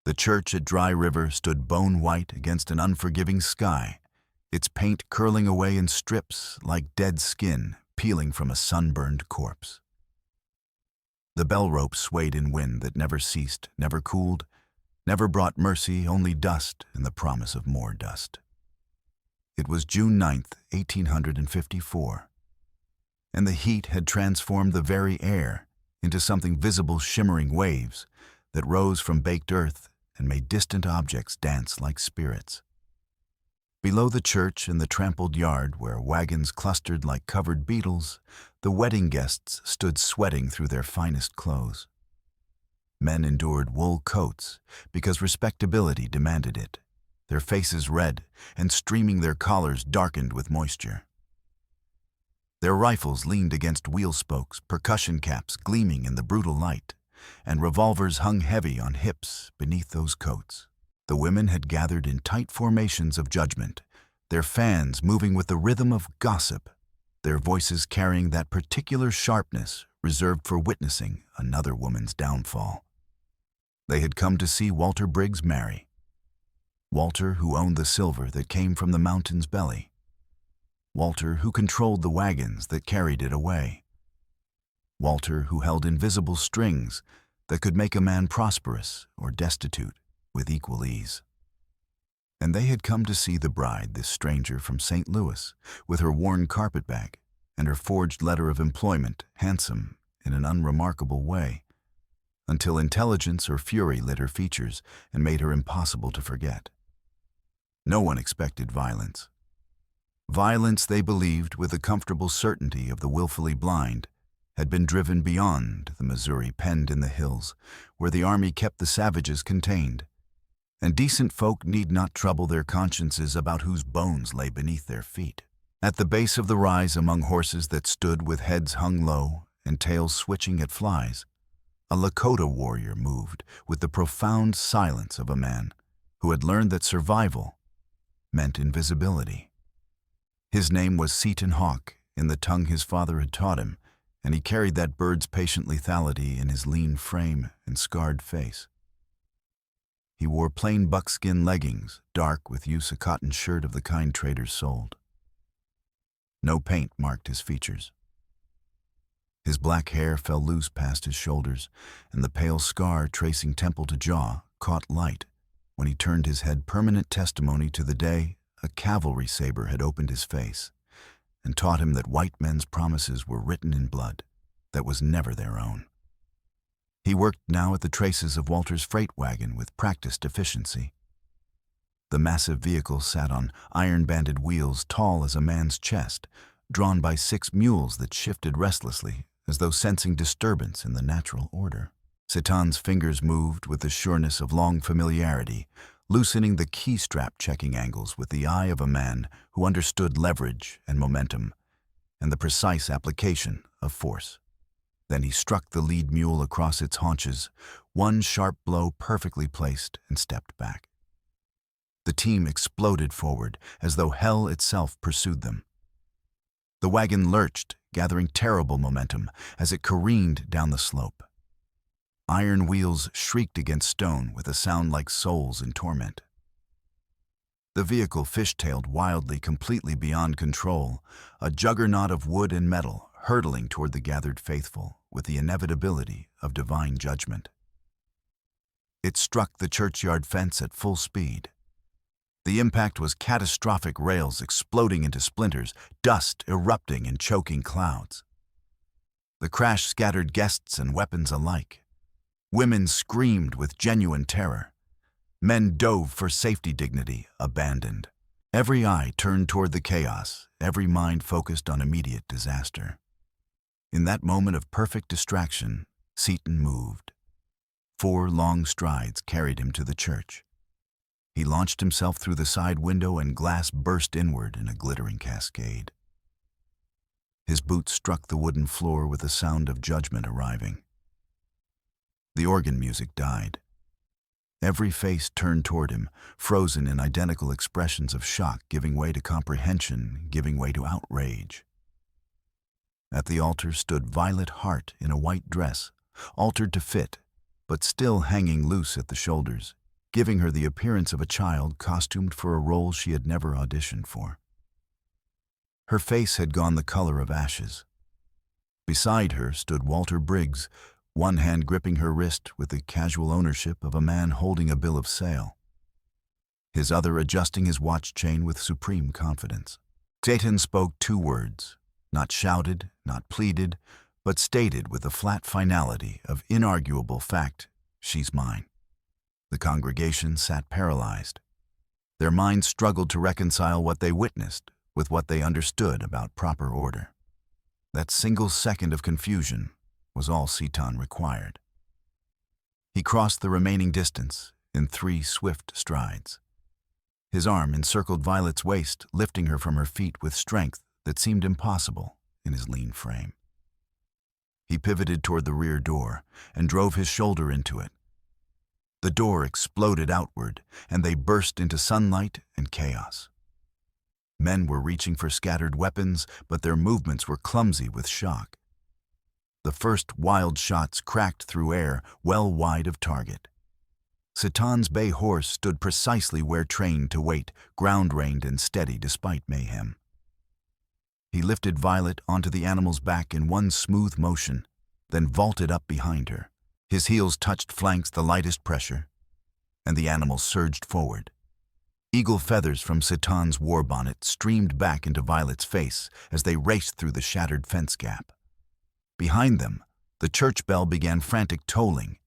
The church at Dry River stood bone-white against an unforgiving sky, its paint curling away in strips like dead skin peeling from a sunburned corpse. The bell rope swayed in wind that never ceased, never cooled, never brought mercy, only dust and the promise of more dust. It was June 9th, 1854, and the heat had transformed the very air into something visible, shimmering waves that rose from baked earth and made distant objects dance like spirits. Below the church, in the trampled yard where wagons clustered like covered beetles, the wedding guests stood sweating through their finest clothes. Men endured wool coats because respectability demanded it, their faces red and streaming, their collars darkened with moisture. Their rifles leaned against wheel spokes, percussion caps gleaming in the brutal light, and revolvers hung heavy on hips beneath those coats. The women had gathered in tight formations of judgment, their fans moving with the rhythm of gossip, their voices carrying that particular sharpness reserved for witnessing another woman's downfall. They had come to see Walter Briggs marry. Walter, who owned the silver that came from the mountain's belly. Walter, who controlled the wagons that carried it away. Walter, who held invisible strings that could make a man prosperous or destitute with equal ease. And they had come to see the bride, this stranger from St. Louis, with her worn carpetbag and her forged letter of employment, handsome in an unremarkable way, until intelligence or fury lit her features and made her impossible to forget. No one expected violence. Violence, they believed, with the comfortable certainty of the willfully blind, had been driven beyond the Missouri, penned in the hills, where the army kept the savages contained, and decent folk need not trouble their consciences about whose bones lay beneath their feet. At the base of the rise, among horses that stood with heads hung low and tails switching at flies, a Lakota warrior moved with the profound silence of a man who had learned that survival meant invisibility. His name was Seton Hawk, in the tongue his father had taught him, and he carried that bird's patient lethality in his lean frame and scarred face. He wore plain buckskin leggings, dark with use, a cotton shirt of the kind traders sold. No paint marked his features. His black hair fell loose past his shoulders, and the pale scar tracing temple to jaw caught light when he turned his head, permanent testimony to the day a cavalry saber had opened his face and taught him that white men's promises were written in blood that was never their own. He worked now at the traces of Walter's freight wagon with practiced efficiency. The massive vehicle sat on iron-banded wheels tall as a man's chest, drawn by 6 mules that shifted restlessly as though sensing disturbance in the natural order. Seton's fingers moved with the sureness of long familiarity, loosening the key strap checking angles with the eye of a man who understood leverage and momentum and the precise application of force. Then he struck the lead mule across its haunches, one sharp blow perfectly placed, and stepped back. The team exploded forward as though hell itself pursued them. The wagon lurched, gathering terrible momentum as it careened down the slope. Iron wheels shrieked against stone with a sound like souls in torment. The vehicle fishtailed wildly, completely beyond control, a juggernaut of wood and metal, hurtling toward the gathered faithful with the inevitability of divine judgment. It struck the churchyard fence at full speed. The impact was catastrophic, rails exploding into splinters, dust erupting in choking clouds. The crash scattered guests and weapons alike. Women screamed with genuine terror. Men dove for safety, dignity abandoned. Every eye turned toward the chaos, every mind focused on immediate disaster. In that moment of perfect distraction, Seton moved. 4 long strides carried him to the church. He launched himself through the side window and glass burst inward in a glittering cascade. His boots struck the wooden floor with the sound of judgment arriving. The organ music died. Every face turned toward him, frozen in identical expressions of shock, giving way to comprehension, giving way to outrage. At the altar stood Violet Hart in a white dress, altered to fit, but still hanging loose at the shoulders, giving her the appearance of a child costumed for a role she had never auditioned for. Her face had gone the color of ashes. Beside her stood Walter Briggs, one hand gripping her wrist with the casual ownership of a man holding a bill of sale, his other adjusting his watch chain with supreme confidence. Satan spoke 2 words, not shouted, not pleaded, but stated with the flat finality of inarguable fact, "She's mine." The congregation sat paralyzed. Their minds struggled to reconcile what they witnessed with what they understood about proper order. That single second of confusion was all Satan required. He crossed the remaining distance in 3 swift strides. His arm encircled Violet's waist, lifting her from her feet with strength that seemed impossible in his lean frame. He pivoted toward the rear door and drove his shoulder into it. The door exploded outward, and they burst into sunlight and chaos. Men were reaching for scattered weapons, but their movements were clumsy with shock. The first wild shots cracked through air, well wide of target. Satan's bay horse stood precisely where trained to wait, ground-reined and steady despite mayhem. He lifted Violet onto the animal's back in one smooth motion, then vaulted up behind her. His heels touched flanks the lightest pressure, and the animal surged forward. Eagle feathers from Satan's war bonnet streamed back into Violet's face as they raced through the shattered fence gap. Behind them, the church bell began frantic tolling,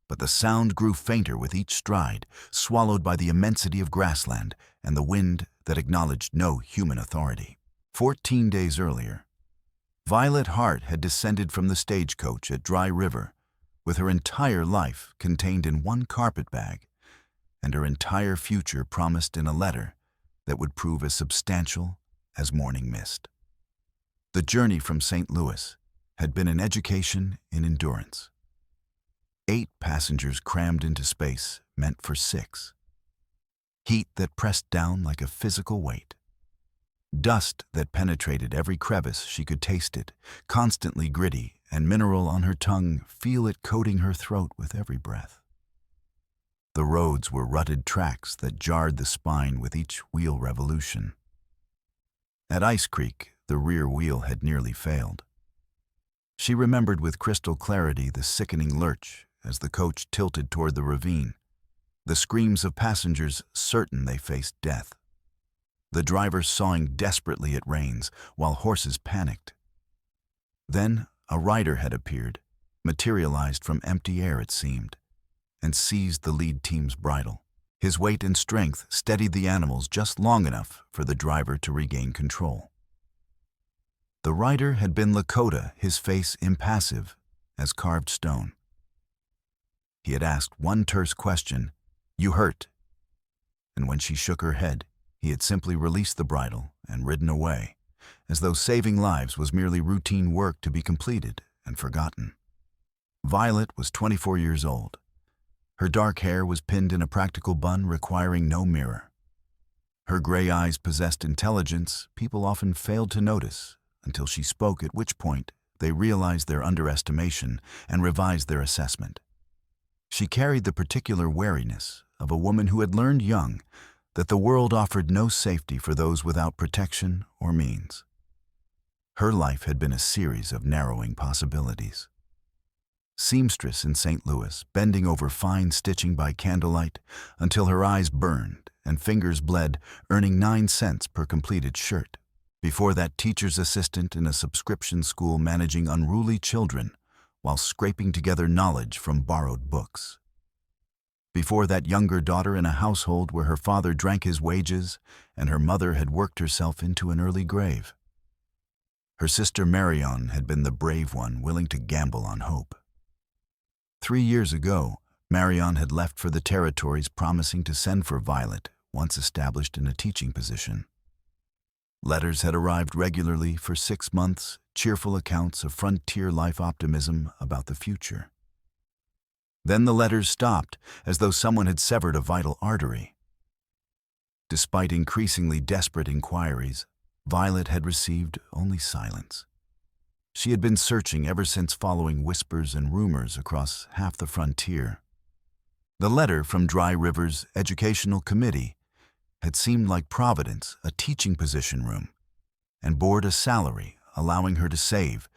but the sound grew fainter with each stride, swallowed by the immensity of grassland and the wind that acknowledged no human authority. 14 days earlier, Violet Hart had descended from the stagecoach at Dry River with her entire life contained in one carpet bag and her entire future promised in a letter that would prove as substantial as morning mist. The journey from St. Louis had been an education in endurance. 8 passengers crammed into space meant for 6. Heat that pressed down like a physical weight. Dust that penetrated every crevice she could taste it, constantly gritty, and mineral on her tongue, feel it coating her throat with every breath. The roads were rutted tracks that jarred the spine with each wheel revolution. At Ice Creek, the rear wheel had nearly failed. She remembered with crystal clarity the sickening lurch as the coach tilted toward the ravine, the screams of passengers certain they faced death, the driver sawing desperately at reins while horses panicked. Then a rider had appeared, materialized from empty air it seemed, and seized the lead team's bridle. His weight and strength steadied the animals just long enough for the driver to regain control. The rider had been Lakota, his face impassive as carved stone. He had asked one terse question, "You hurt?" And when she shook her head, he had simply released the bridle and ridden away, as though saving lives was merely routine work to be completed and forgotten. Violet was 24 years old. Her dark hair was pinned in a practical bun requiring no mirror. Her gray eyes possessed intelligence people often failed to notice until she spoke, at which point they realized their underestimation and revised their assessment. She carried the particular wariness of a woman who had learned young that the world offered no safety for those without protection or means. Her life had been a series of narrowing possibilities. Seamstress in St. Louis, bending over fine stitching by candlelight until her eyes burned and fingers bled, earning 9 cents per completed shirt. Before that, teacher's assistant in a subscription school managing unruly children while scraping together knowledge from borrowed books. Before that, younger daughter in a household where her father drank his wages and her mother had worked herself into an early grave. Her sister Marion had been the brave one willing to gamble on hope. 3 years ago, Marion had left for the territories promising to send for Violet once established in a teaching position. Letters had arrived regularly for 6 months, cheerful accounts of frontier life optimism about the future. Then the letters stopped, as though someone had severed a vital artery. Despite increasingly desperate inquiries, Violet had received only silence. She had been searching ever since following whispers and rumors across half the frontier. The letter from Dry River's educational committee had seemed like Providence, a teaching position room, and bore a salary, allowing her to save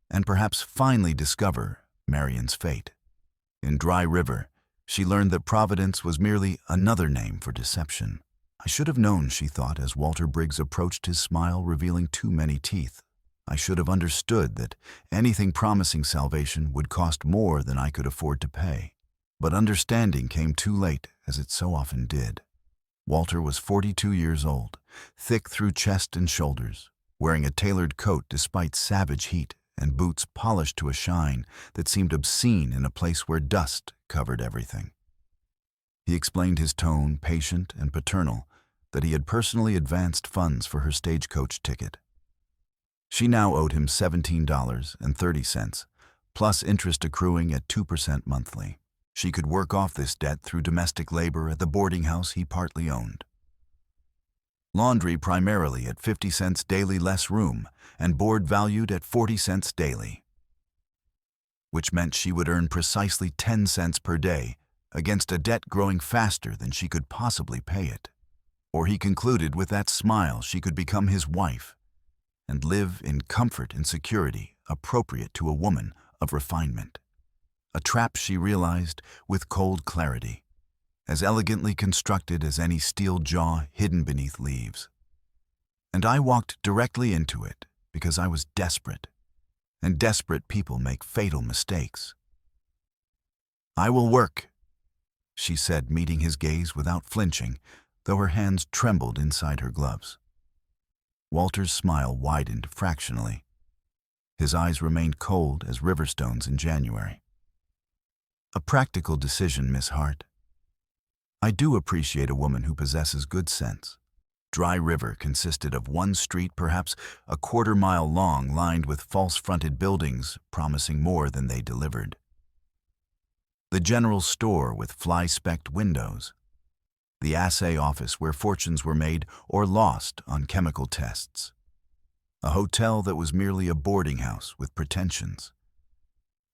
and perhaps finally discover Marion's fate. In Dry River, she learned that Providence was merely another name for deception. I should have known, she thought, as Walter Briggs approached his smile revealing too many teeth. I should have understood that anything promising salvation would cost more than I could afford to pay. But understanding came too late, as it so often did. Walter was 42 years old, thick through chest and shoulders, wearing a tailored coat despite savage heat and boots polished to a shine that seemed obscene in a place where dust covered everything. He explained, his tone patient and paternal, that he had personally advanced funds for her stagecoach ticket. She now owed him $17.30, plus interest accruing at 2% monthly. She could work off this debt through domestic labor at the boarding house he partly owned. Laundry primarily at 50 cents daily less room, and board valued at 40 cents daily, which meant she would earn precisely 10 cents per day against a debt growing faster than she could possibly pay it. Or he concluded with that smile she could become his wife and live in comfort and security appropriate to a woman of refinement. A trap, she realized with cold clarity, as elegantly constructed as any steel jaw hidden beneath leaves. And I walked directly into it because I was desperate, and desperate people make fatal mistakes. "I will work," she said, meeting his gaze without flinching, though her hands trembled inside her gloves. Walter's smile widened fractionally. His eyes remained cold as river stones in January. "A practical decision, Miss Hart. I do appreciate a woman who possesses good sense." Dry River consisted of one street, perhaps a quarter-mile long, lined with false-fronted buildings promising more than they delivered. The general store with fly-specked windows. The assay office where fortunes were made or lost on chemical tests. A hotel that was merely a boarding house with pretensions.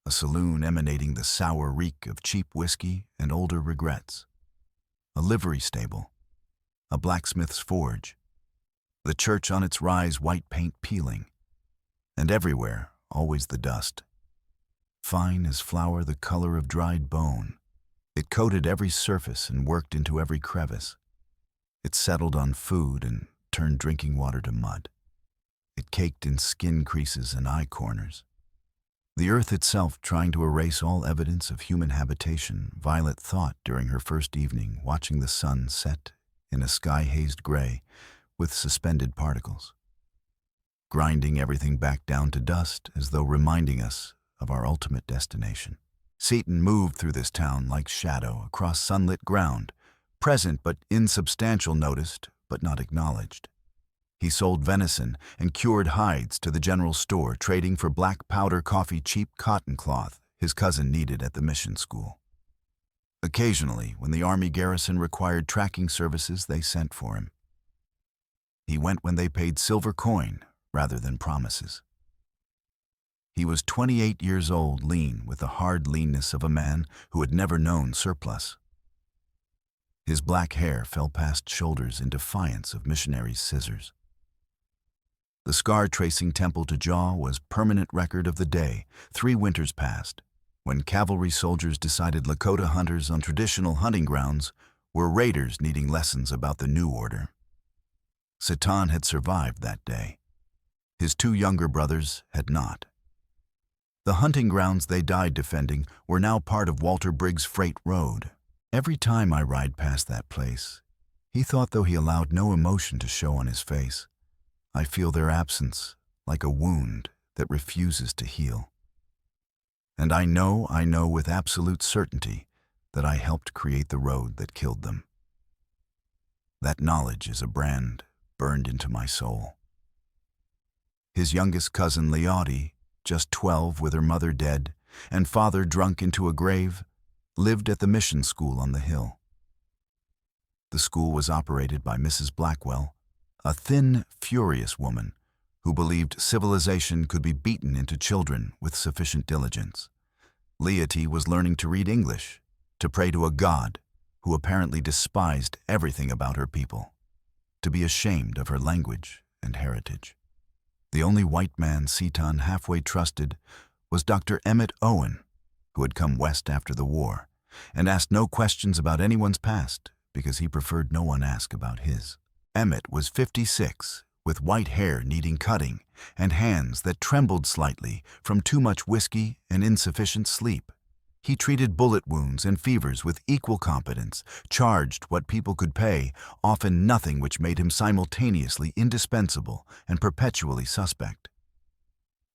A saloon emanating the sour reek of cheap whiskey and older regrets. A livery stable. A blacksmith's forge. The church on its rise, white paint peeling. And everywhere, always the dust. Fine as flour, the color of dried bone. It coated every surface and worked into every crevice. It settled on food and turned drinking water to mud. It caked in skin creases and eye corners. The earth itself trying to erase all evidence of human habitation, Violet thought during her first evening, watching the sun set in a sky-hazed gray with suspended particles, grinding everything back down to dust as though reminding us of our ultimate destination. Seaton moved through this town like shadow across sunlit ground, present but insubstantial, noticed but not acknowledged. He sold venison and cured hides to the general store, trading for black powder coffee cheap cotton cloth his cousin needed at the mission school. Occasionally, when the army garrison required tracking services, they sent for him. He went when they paid silver coin rather than promises. He was 28 years old, lean, with the hard leanness of a man who had never known surplus. His black hair fell past shoulders in defiance of missionaries' scissors. The scar-tracing temple to jaw was permanent record of the day. 3 winters passed, when cavalry soldiers decided Lakota hunters on traditional hunting grounds were raiders needing lessons about the new order. Satan had survived that day. His 2 younger brothers had not. The hunting grounds they died defending were now part of Walter Briggs' freight road. Every time I ride past that place, he thought, though he allowed no emotion to show on his face, I feel their absence like a wound that refuses to heal. And I know with absolute certainty that I helped create the road that killed them. That knowledge is a brand burned into my soul. His youngest cousin, Leotie, just 12, with her mother dead and father drunk into a grave, lived at the mission school on the hill. The school was operated by Mrs. Blackwell, a thin, furious woman who believed civilization could be beaten into children with sufficient diligence. Leotie was learning to read English to pray to a god who apparently despised everything about her people, to be ashamed of her language and heritage. The only white man Seton halfway trusted was Dr. Emmett Owen, who had come west after the war and asked no questions about anyone's past because he preferred no one ask about his. Emmett was 56, with white hair needing cutting and hands that trembled slightly from too much whiskey and insufficient sleep. He treated bullet wounds and fevers with equal competence, charged what people could pay, often nothing, which made him simultaneously indispensable and perpetually suspect.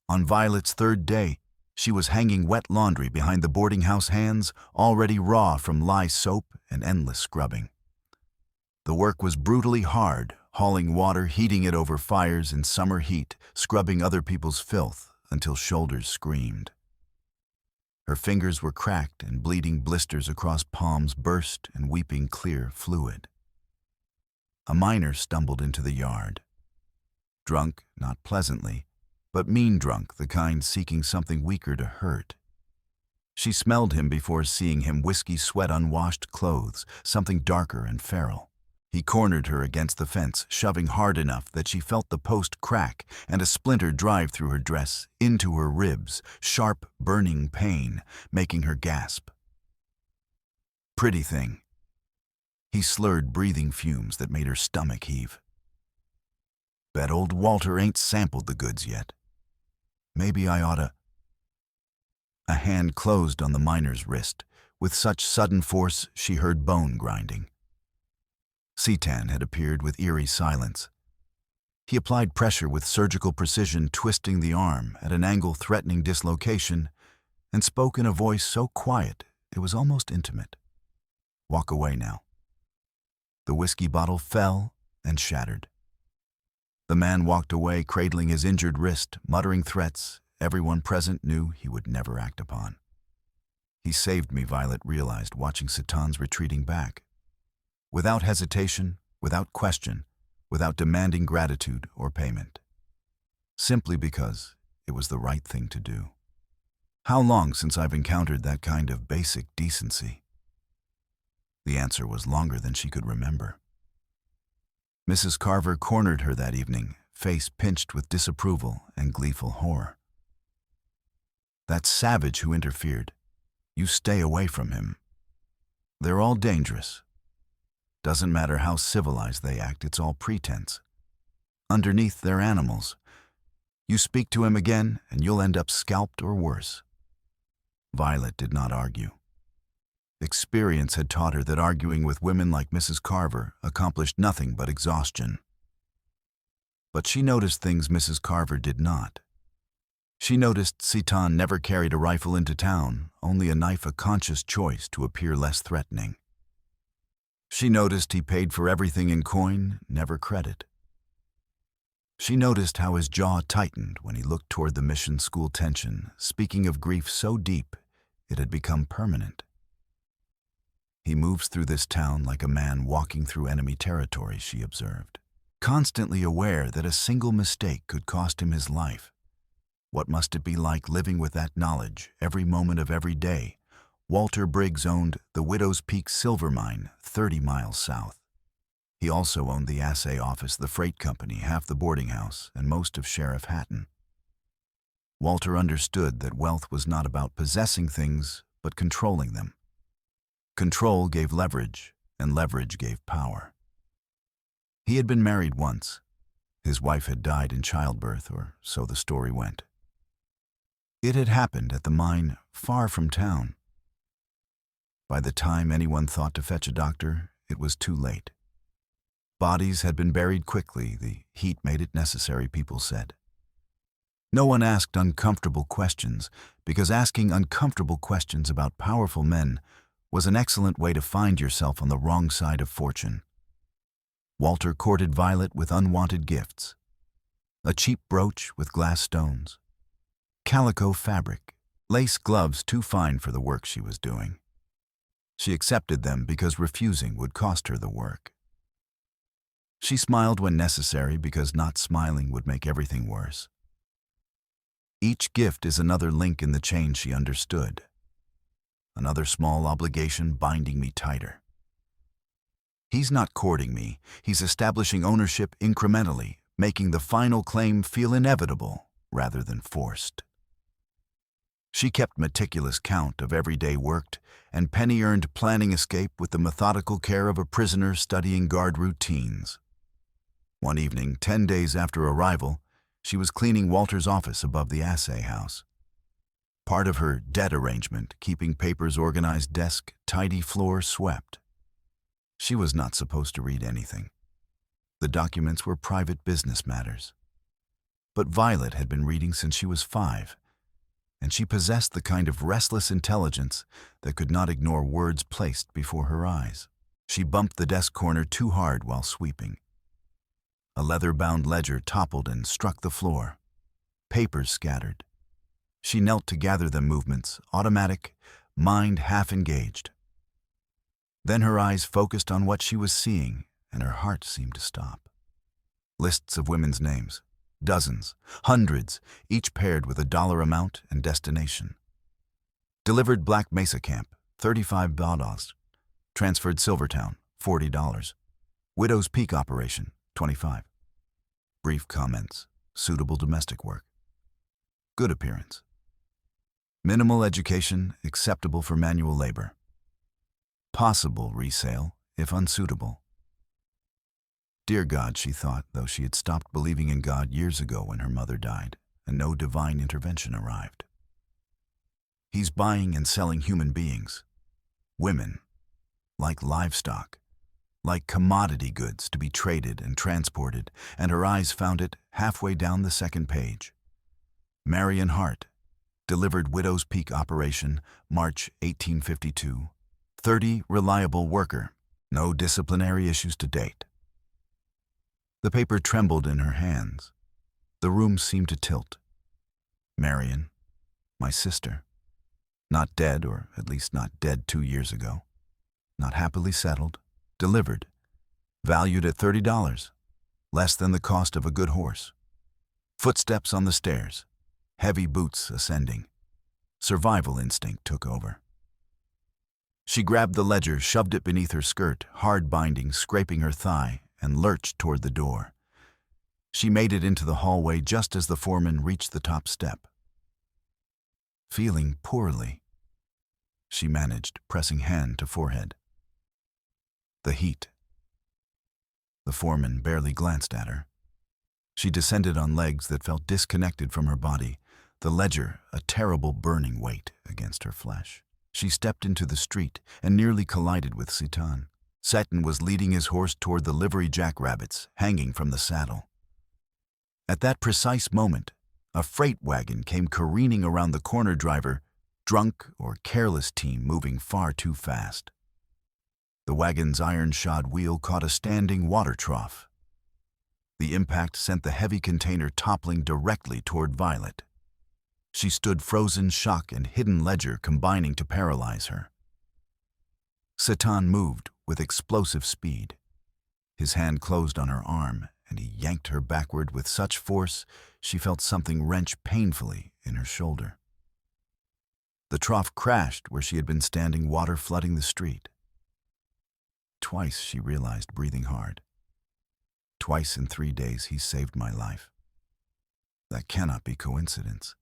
On Violet's third day, she was hanging wet laundry behind the boarding house hands, already raw from lye soap and endless scrubbing. The work was brutally hard, hauling water, heating it over fires in summer heat, scrubbing other people's filth until shoulders screamed. Her fingers were cracked and bleeding blisters across palms burst and weeping clear fluid. A miner stumbled into the yard. Drunk, not pleasantly, but mean drunk, the kind seeking something weaker to hurt. She smelled him before seeing him, whiskey sweat unwashed clothes, something darker and feral. He cornered her against the fence, shoving hard enough that she felt the post crack and a splinter drive through her dress, into her ribs, sharp, burning pain, making her gasp. Pretty thing. He slurred, breathing fumes that made her stomach heave. Bet old Walter ain't sampled the goods yet. Maybe I oughta. A hand closed on the miner's wrist, with such sudden force she heard bone grinding. Seton had appeared with eerie silence. He applied pressure with surgical precision, twisting the arm at an angle threatening dislocation, and spoke in a voice so quiet it was almost intimate. Walk away now. The whiskey bottle fell and shattered. The man walked away, cradling his injured wrist, muttering threats everyone present knew he would never act upon. He saved me, Violet realized, watching Seton's retreating back. Without hesitation, without question, without demanding gratitude or payment. Simply because it was the right thing to do. How long since I've encountered that kind of basic decency? The answer was longer than she could remember. Mrs. Carver cornered her that evening, face pinched with disapproval and gleeful horror. That savage who interfered, you stay away from him. They're all dangerous. Doesn't matter how civilized they act, it's all pretense. Underneath, they're animals. You speak to him again, and you'll end up scalped or worse. Violet did not argue. Experience had taught her that arguing with women like Mrs. Carver accomplished nothing but exhaustion. But she noticed things Mrs. Carver did not. She noticed Seton never carried a rifle into town, only a knife, a conscious choice to appear less threatening. She noticed he paid for everything in coin, never credit. She noticed how his jaw tightened when he looked toward the mission school tension, speaking of grief so deep it had become permanent. He moves through this town like a man walking through enemy territory, she observed, constantly aware that a single mistake could cost him his life. What must it be like living with that knowledge every moment of every day? Walter Briggs owned the Widow's Peak silver mine 30 miles south. He also owned the assay office, the freight company, half the boarding house, and most of Sheriff Hatton. Walter understood that wealth was not about possessing things, but controlling them. Control gave leverage, and leverage gave power. He had been married once. His wife had died in childbirth, or so the story went. It had happened at the mine far from town. By the time anyone thought to fetch a doctor, it was too late. Bodies had been buried quickly. The heat made it necessary, people said. No one asked uncomfortable questions, because asking uncomfortable questions about powerful men was an excellent way to find yourself on the wrong side of fortune. Walter courted Violet with unwanted gifts. A cheap brooch with glass stones. Calico fabric. Lace gloves too fine for the work she was doing. She accepted them because refusing would cost her the work. She smiled when necessary because not smiling would make everything worse. Each gift is another link in the chain, she understood. another small obligation binding me tighter. He's not courting me, he's establishing ownership incrementally, making the final claim feel inevitable rather than forced. She kept meticulous count of every day worked and penny-earned planning escape with the methodical care of a prisoner studying guard routines. One evening, 10 days after arrival, she was cleaning Walter's office above the assay house. Part of her debt arrangement, keeping papers organized, desk, tidy floor swept. She was not supposed to read anything. The documents were private business matters. But Violet had been reading since she was 5, and she possessed the kind of restless intelligence that could not ignore words placed before her eyes. She bumped the desk corner too hard while sweeping. A leather-bound ledger toppled and struck the floor. Papers scattered. She knelt to gather them, movements automatic, mind half engaged. Then her eyes focused on what she was seeing, and her heart seemed to stop. Lists of women's names. Dozens, hundreds, each paired with a dollar amount and destination. Delivered Black Mesa Camp, $35. Transferred Silvertown, $40. Widow's Peak Operation, $25. Brief comments, suitable domestic work. Good appearance. Minimal education, acceptable for manual labor. Possible resale, if unsuitable. Dear God, she thought, though she had stopped believing in God years ago when her mother died, and no divine intervention arrived. He's buying and selling human beings, women, like livestock, like commodity goods to be traded and transported, and her eyes found it halfway down the second page. Marion Hart, delivered Widow's Peak Operation, March 1852. 30, reliable worker, no disciplinary issues to date. The paper trembled in her hands. The room seemed to tilt. Marion, my sister, not dead, or at least not dead 2 years ago, not happily settled, delivered, valued at $30, less than the cost of a good horse. Footsteps on the stairs, heavy boots ascending. Survival instinct took over. She grabbed the ledger, shoved it beneath her skirt, hard binding, scraping her thigh, and lurched toward the door. She made it into the hallway just as the foreman reached the top step. Feeling poorly, she managed, pressing hand to forehead. The heat. The foreman barely glanced at her. She descended on legs that felt disconnected from her body, the ledger a terrible burning weight against her flesh. She stepped into the street and nearly collided with Seton. Seton was leading his horse toward the livery jackrabbits hanging from the saddle. At that precise moment, a freight wagon came careening around the corner, driver, drunk or careless team moving far too fast. The wagon's iron-shod wheel caught a standing water trough. The impact sent the heavy container toppling directly toward Violet. She stood frozen, shock and hidden ledger combining to paralyze her. Seton moved with explosive speed. His hand closed on her arm, and he yanked her backward with such force she felt something wrench painfully in her shoulder. The trough crashed where she had been standing, water flooding the street. Twice she realized, breathing hard. Twice in 3 days he saved my life. That cannot be coincidence.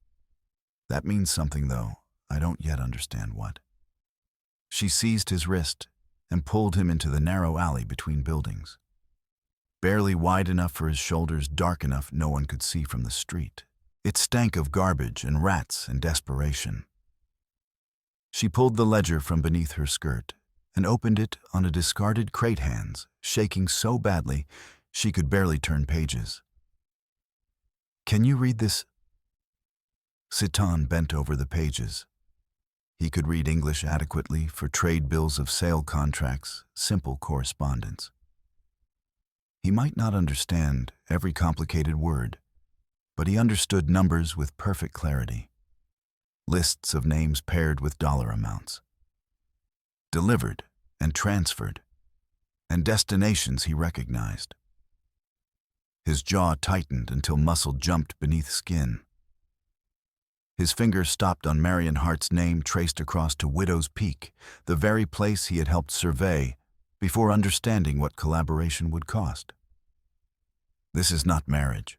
That means something, though I don't yet understand what. She seized his wrist and pulled him into the narrow alley between buildings. Barely wide enough for his shoulders, dark enough no one could see from the street. It stank of garbage and rats and desperation. She pulled the ledger from beneath her skirt and opened it on a discarded crate, hands shaking so badly she could barely turn pages. "Can you read this?" Seton bent over the pages. He could read English adequately for trade bills of sale contracts, simple correspondence. He might not understand every complicated word, but he understood numbers with perfect clarity. Lists of names paired with dollar amounts. Delivered and transferred, and destinations he recognized. His jaw tightened until muscle jumped beneath skin. His finger stopped on Marion Hart's name traced across to Widow's Peak, the very place he had helped survey before understanding what collaboration would cost. "This is not marriage,"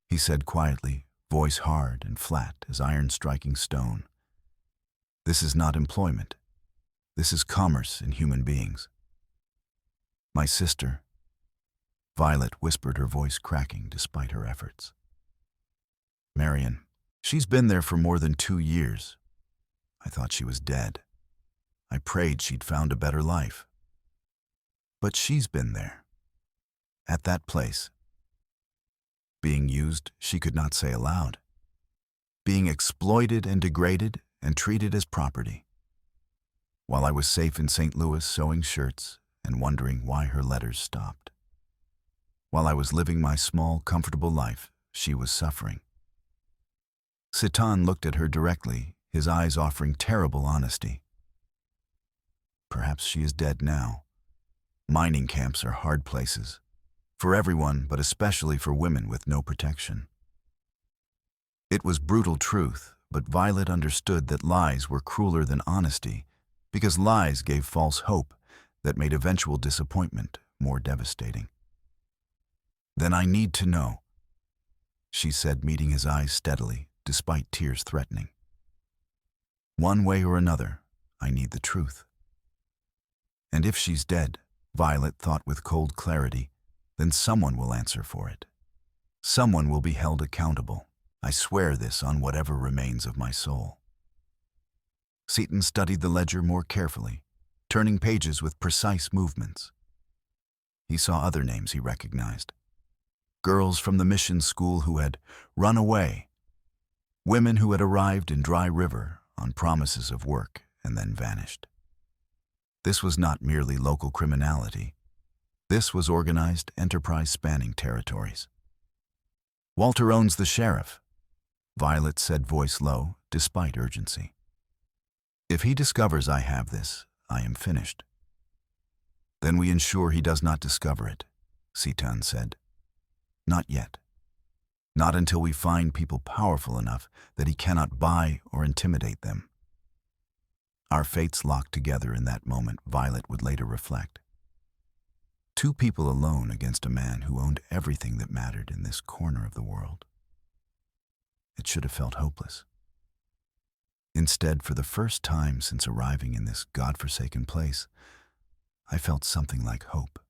he said quietly, voice hard and flat as iron striking stone. "This is not employment. This is commerce in human beings." "My sister," Violet whispered, her voice cracking despite her efforts. "Marion, she's been there for more than 2 years. I thought she was dead. I prayed she'd found a better life. But she's been there. At that place. Being used, she could not say aloud. Being exploited and degraded and treated as property. While I was safe in St. Louis sewing shirts and wondering why her letters stopped. While I was living my small, comfortable life, she was suffering." Sitan looked at her directly, his eyes offering terrible honesty. "Perhaps she is dead now. Mining camps are hard places, for everyone but especially for women with no protection." It was brutal truth, but Violet understood that lies were crueler than honesty because lies gave false hope that made eventual disappointment more devastating. "Then I need to know," she said, meeting his eyes steadily, despite tears threatening. "One way or another, I need the truth." "And if she's dead," Violet thought with cold clarity, "then someone will answer for it. Someone will be held accountable. I swear this on whatever remains of my soul." Seaton studied the ledger more carefully, turning pages with precise movements. He saw other names he recognized. Girls from the mission school who had run away. Women who had arrived in Dry River on promises of work and then vanished. This was not merely local criminality. This was organized enterprise spanning territories. "Walter owns the sheriff," Violet said, voice low, despite urgency. "If he discovers I have this, I am finished." "Then we ensure he does not discover it," Sitan said. "Not yet. Not until we find people powerful enough that he cannot buy or intimidate them." Our fates locked together in that moment, Violet would later reflect. 2 people alone against a man who owned everything that mattered in this corner of the world. It should have felt hopeless. Instead, for the first time since arriving in this godforsaken place, I felt something like hope.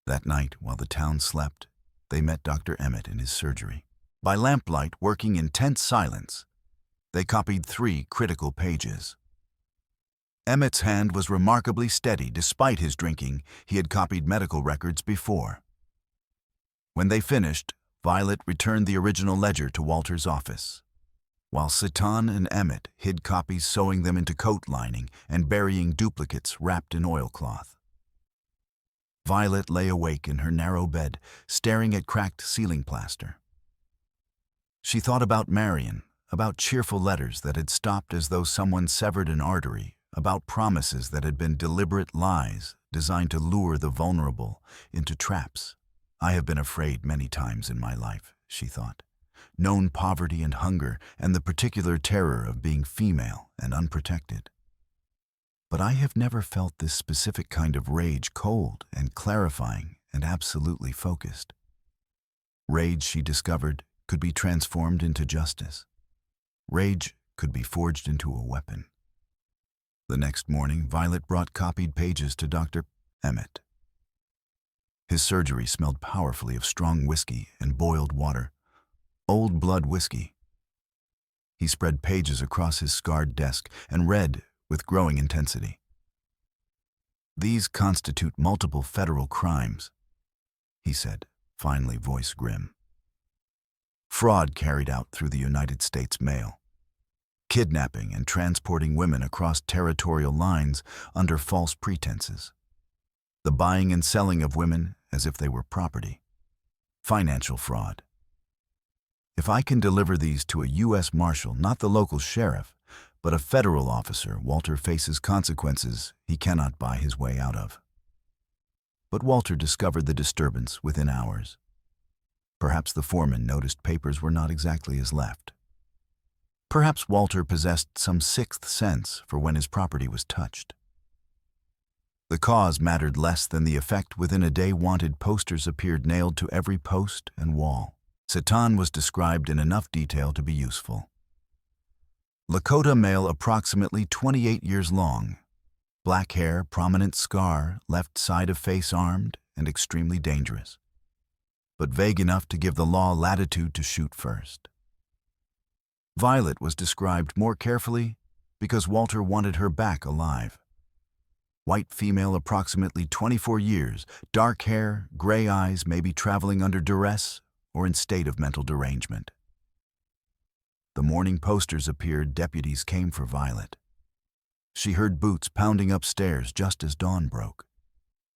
That night, while the town slept, they met Dr. Emmett in his surgery. By lamplight, working in tense silence, they copied 3 critical pages. Emmett's hand was remarkably steady. Despite his drinking, he had copied medical records before. When they finished, Violet returned the original ledger to Walter's office, while Sitan and Emmett hid copies, sewing them into coat lining and burying duplicates wrapped in oilcloth. Violet lay awake in her narrow bed, staring at cracked ceiling plaster. She thought about Marion, about cheerful letters that had stopped as though someone severed an artery, about promises that had been deliberate lies designed to lure the vulnerable into traps. "I have been afraid many times in my life," she thought, "known poverty and hunger and the particular terror of being female and unprotected. But I have never felt this specific kind of rage, cold and clarifying and absolutely focused." Rage, she discovered, could be transformed into justice. Rage could be forged into a weapon. The next morning, Violet brought copied pages to Dr. Emmett. His surgery smelled powerfully of strong whiskey and boiled water, old blood whiskey. He spread pages across his scarred desk and read with growing intensity. "These constitute multiple federal crimes," he said, finally, voice grim. "Fraud carried out through the United States mail. Kidnapping and transporting women across territorial lines under false pretenses. The buying and selling of women as if they were property. Financial fraud. If I can deliver these to a U.S. Marshal, not the local sheriff, but a federal officer, Walter faces consequences he cannot buy his way out of." But Walter discovered the disturbance within hours. Perhaps the foreman noticed papers were not exactly as left. Perhaps Walter possessed some sixth sense for when his property was touched. The cause mattered less than the effect. Within a day, wanted posters appeared nailed to every post and wall. Satan was described in enough detail to be useful. Lakota male, approximately 28 years long. Black hair, prominent scar, left side of face armed, and extremely dangerous. But vague enough to give the law latitude to shoot first. Violet was described more carefully because Walter wanted her back alive. White female, approximately 24 years, dark hair, gray eyes, maybe traveling under duress or in state of mental derangement. The morning posters appeared. Deputies came for Violet. She heard boots pounding upstairs just as dawn broke.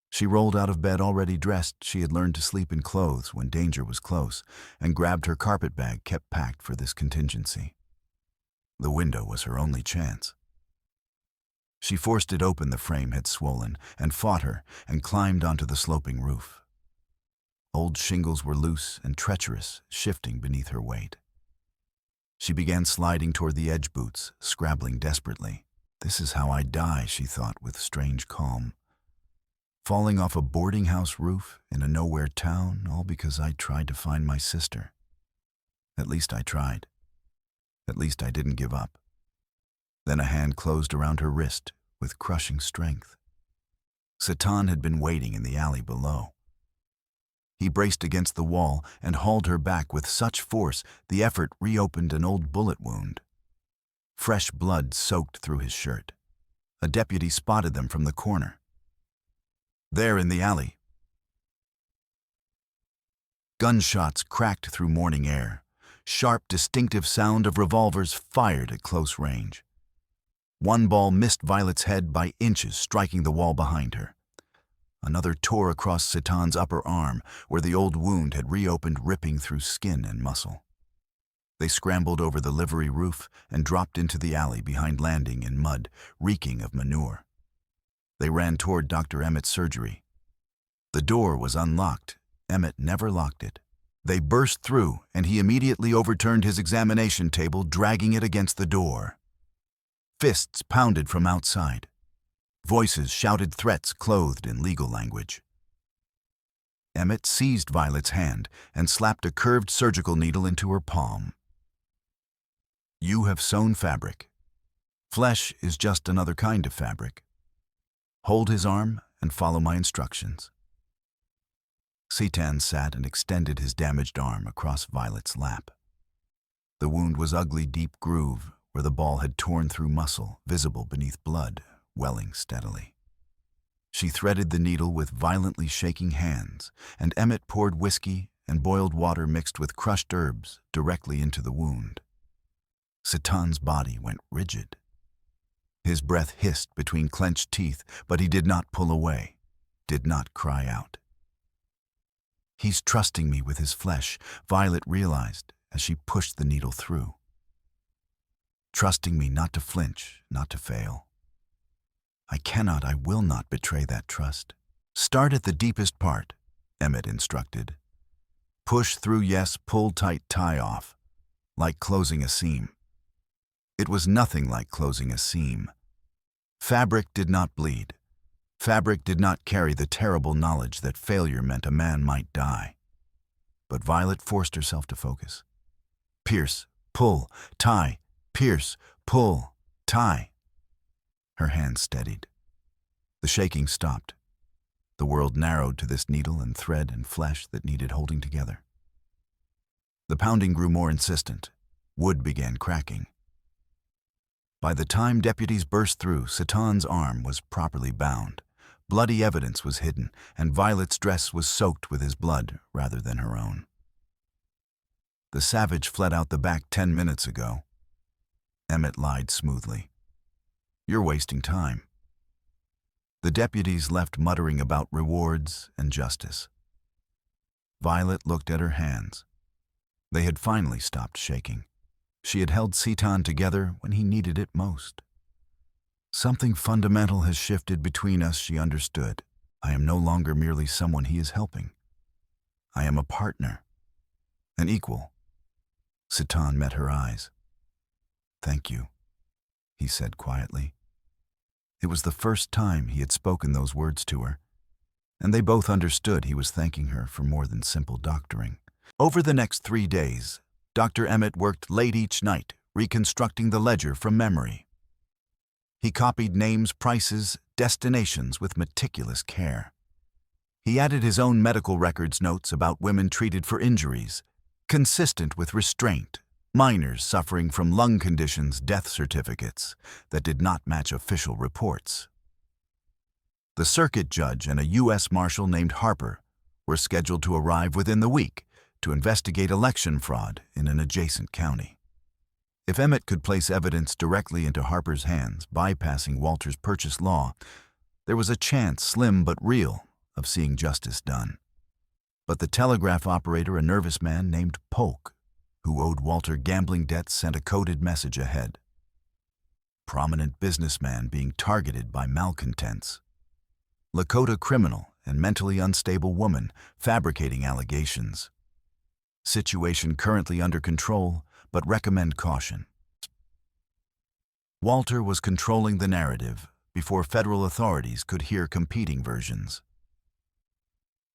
She rolled out of bed already dressed. She had learned to sleep in clothes when danger was close, and grabbed her carpet bag kept packed for this contingency. The window was her only chance. She forced it open. The frame had swollen and fought her and climbed onto the sloping roof. Old shingles were loose and treacherous, shifting beneath her weight. She began sliding toward the edge boots, scrabbling desperately. This is how I die, she thought with strange calm. Falling off a boarding house roof in a nowhere town, all because I tried to find my sister. At least I tried. At least I didn't give up. Then a hand closed around her wrist with crushing strength. Satan had been waiting in the alley below. He braced against the wall and hauled her back with such force the effort reopened an old bullet wound. Fresh blood soaked through his shirt. A deputy spotted them from the corner. There in the alley. Gunshots cracked through morning air. Sharp, distinctive sound of revolvers fired at close range. One ball missed Violet's head by inches, striking the wall behind her. Another tore across Satan's upper arm, where the old wound had reopened, ripping through skin and muscle. They scrambled over the livery roof and dropped into the alley behind landing in mud, reeking of manure. They ran toward Dr. Emmett's surgery. The door was unlocked. Emmett never locked it. They burst through, and he immediately overturned his examination table, dragging it against the door. Fists pounded from outside. Voices shouted threats clothed in legal language. Emmett seized Violet's hand and slapped a curved surgical needle into her palm. You have sewn fabric. Flesh is just another kind of fabric. Hold his arm and follow my instructions. Satan sat and extended his damaged arm across Violet's lap. The wound was ugly, deep groove where the ball had torn through muscle, visible beneath blood, welling steadily. She threaded the needle with violently shaking hands, and Emmett poured whiskey and boiled water mixed with crushed herbs directly into the wound. Satan's body went rigid. His breath hissed between clenched teeth, but he did not pull away, did not cry out. He's trusting me with his flesh, Violet realized as she pushed the needle through. Trusting me not to flinch, not to fail. I will not betray that trust. Start at the deepest part, Emmett instructed. Push through, yes, pull tight, tie off. Like closing a seam. It was nothing like closing a seam. Fabric did not bleed. Fabric did not carry the terrible knowledge that failure meant a man might die. But Violet forced herself to focus. Pierce, pull, tie, pierce, pull, tie. Her hands steadied. The shaking stopped. The world narrowed to this needle and thread and flesh that needed holding together. The pounding grew more insistent. Wood began cracking. By the time deputies burst through, Satan's arm was properly bound. Bloody evidence was hidden, and Violet's dress was soaked with his blood rather than her own. The savage fled out the back 10 minutes ago. Emmett lied smoothly. You're wasting time. The deputies left muttering about rewards and justice. Violet looked at her hands. They had finally stopped shaking. She had held Satan together when he needed it most. Something fundamental has shifted between us, she understood. I am no longer merely someone he is helping. I am a partner, an equal. Satan met her eyes. "Thank you," he said quietly. It was the first time he had spoken those words to her, and they both understood he was thanking her for more than simple doctoring. Over the next 3 days, Dr. Emmett worked late each night, reconstructing the ledger from memory. He copied names, prices, destinations with meticulous care. He added his own medical records notes about women treated for injuries, consistent with restraint, minors suffering from lung conditions, death certificates that did not match official reports. The circuit judge and a U.S. Marshal named Harper were scheduled to arrive within the week to investigate election fraud in an adjacent county. If Emmett could place evidence directly into Harper's hands, bypassing Walter's purchase law, there was a chance, slim but real, of seeing justice done. But the telegraph operator, a nervous man named Polk, who owed Walter gambling debts, sent a coded message ahead. Prominent businessman being targeted by malcontents. Lakota criminal and mentally unstable woman fabricating allegations. Situation currently under control, but recommend caution. Walter was controlling the narrative before federal authorities could hear competing versions.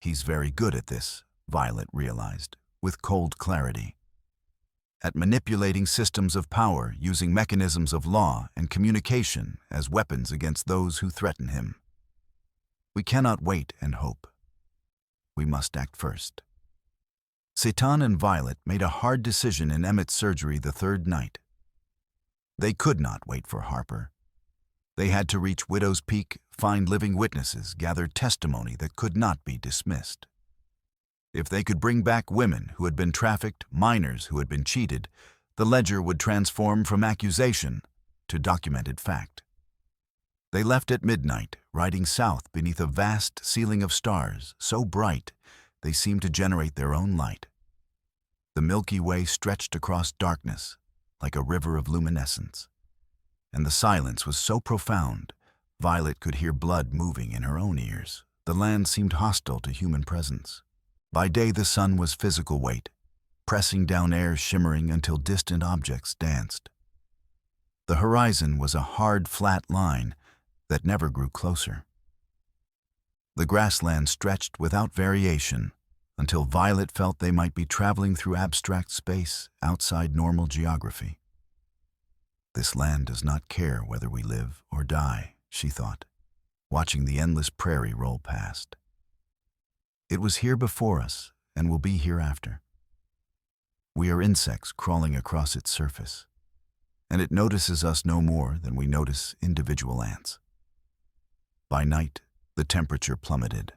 He's very good at this, Violet realized, with cold clarity. At manipulating systems of power using mechanisms of law and communication as weapons against those who threaten him. We cannot wait and hope. We must act first. Satan and Violet made a hard decision in Emmett's surgery the third night. They could not wait for Harper. They had to reach Widow's Peak, find living witnesses, gather testimony that could not be dismissed. If they could bring back women who had been trafficked, minors who had been cheated, the ledger would transform from accusation to documented fact. They left at midnight, riding south beneath a vast ceiling of stars, so bright they seemed to generate their own light. The Milky Way stretched across darkness like a river of luminescence, and the silence was so profound, Violet could hear blood moving in her own ears. The land seemed hostile to human presence. By day the sun was physical weight, pressing down air, shimmering until distant objects danced. The horizon was a hard, flat line that never grew closer. The grassland stretched without variation until Violet felt they might be traveling through abstract space outside normal geography. This land does not care whether we live or die, she thought, watching the endless prairie roll past. It was here before us and will be hereafter. We are insects crawling across its surface, and it notices us no more than we notice individual ants. By night, the temperature plummeted.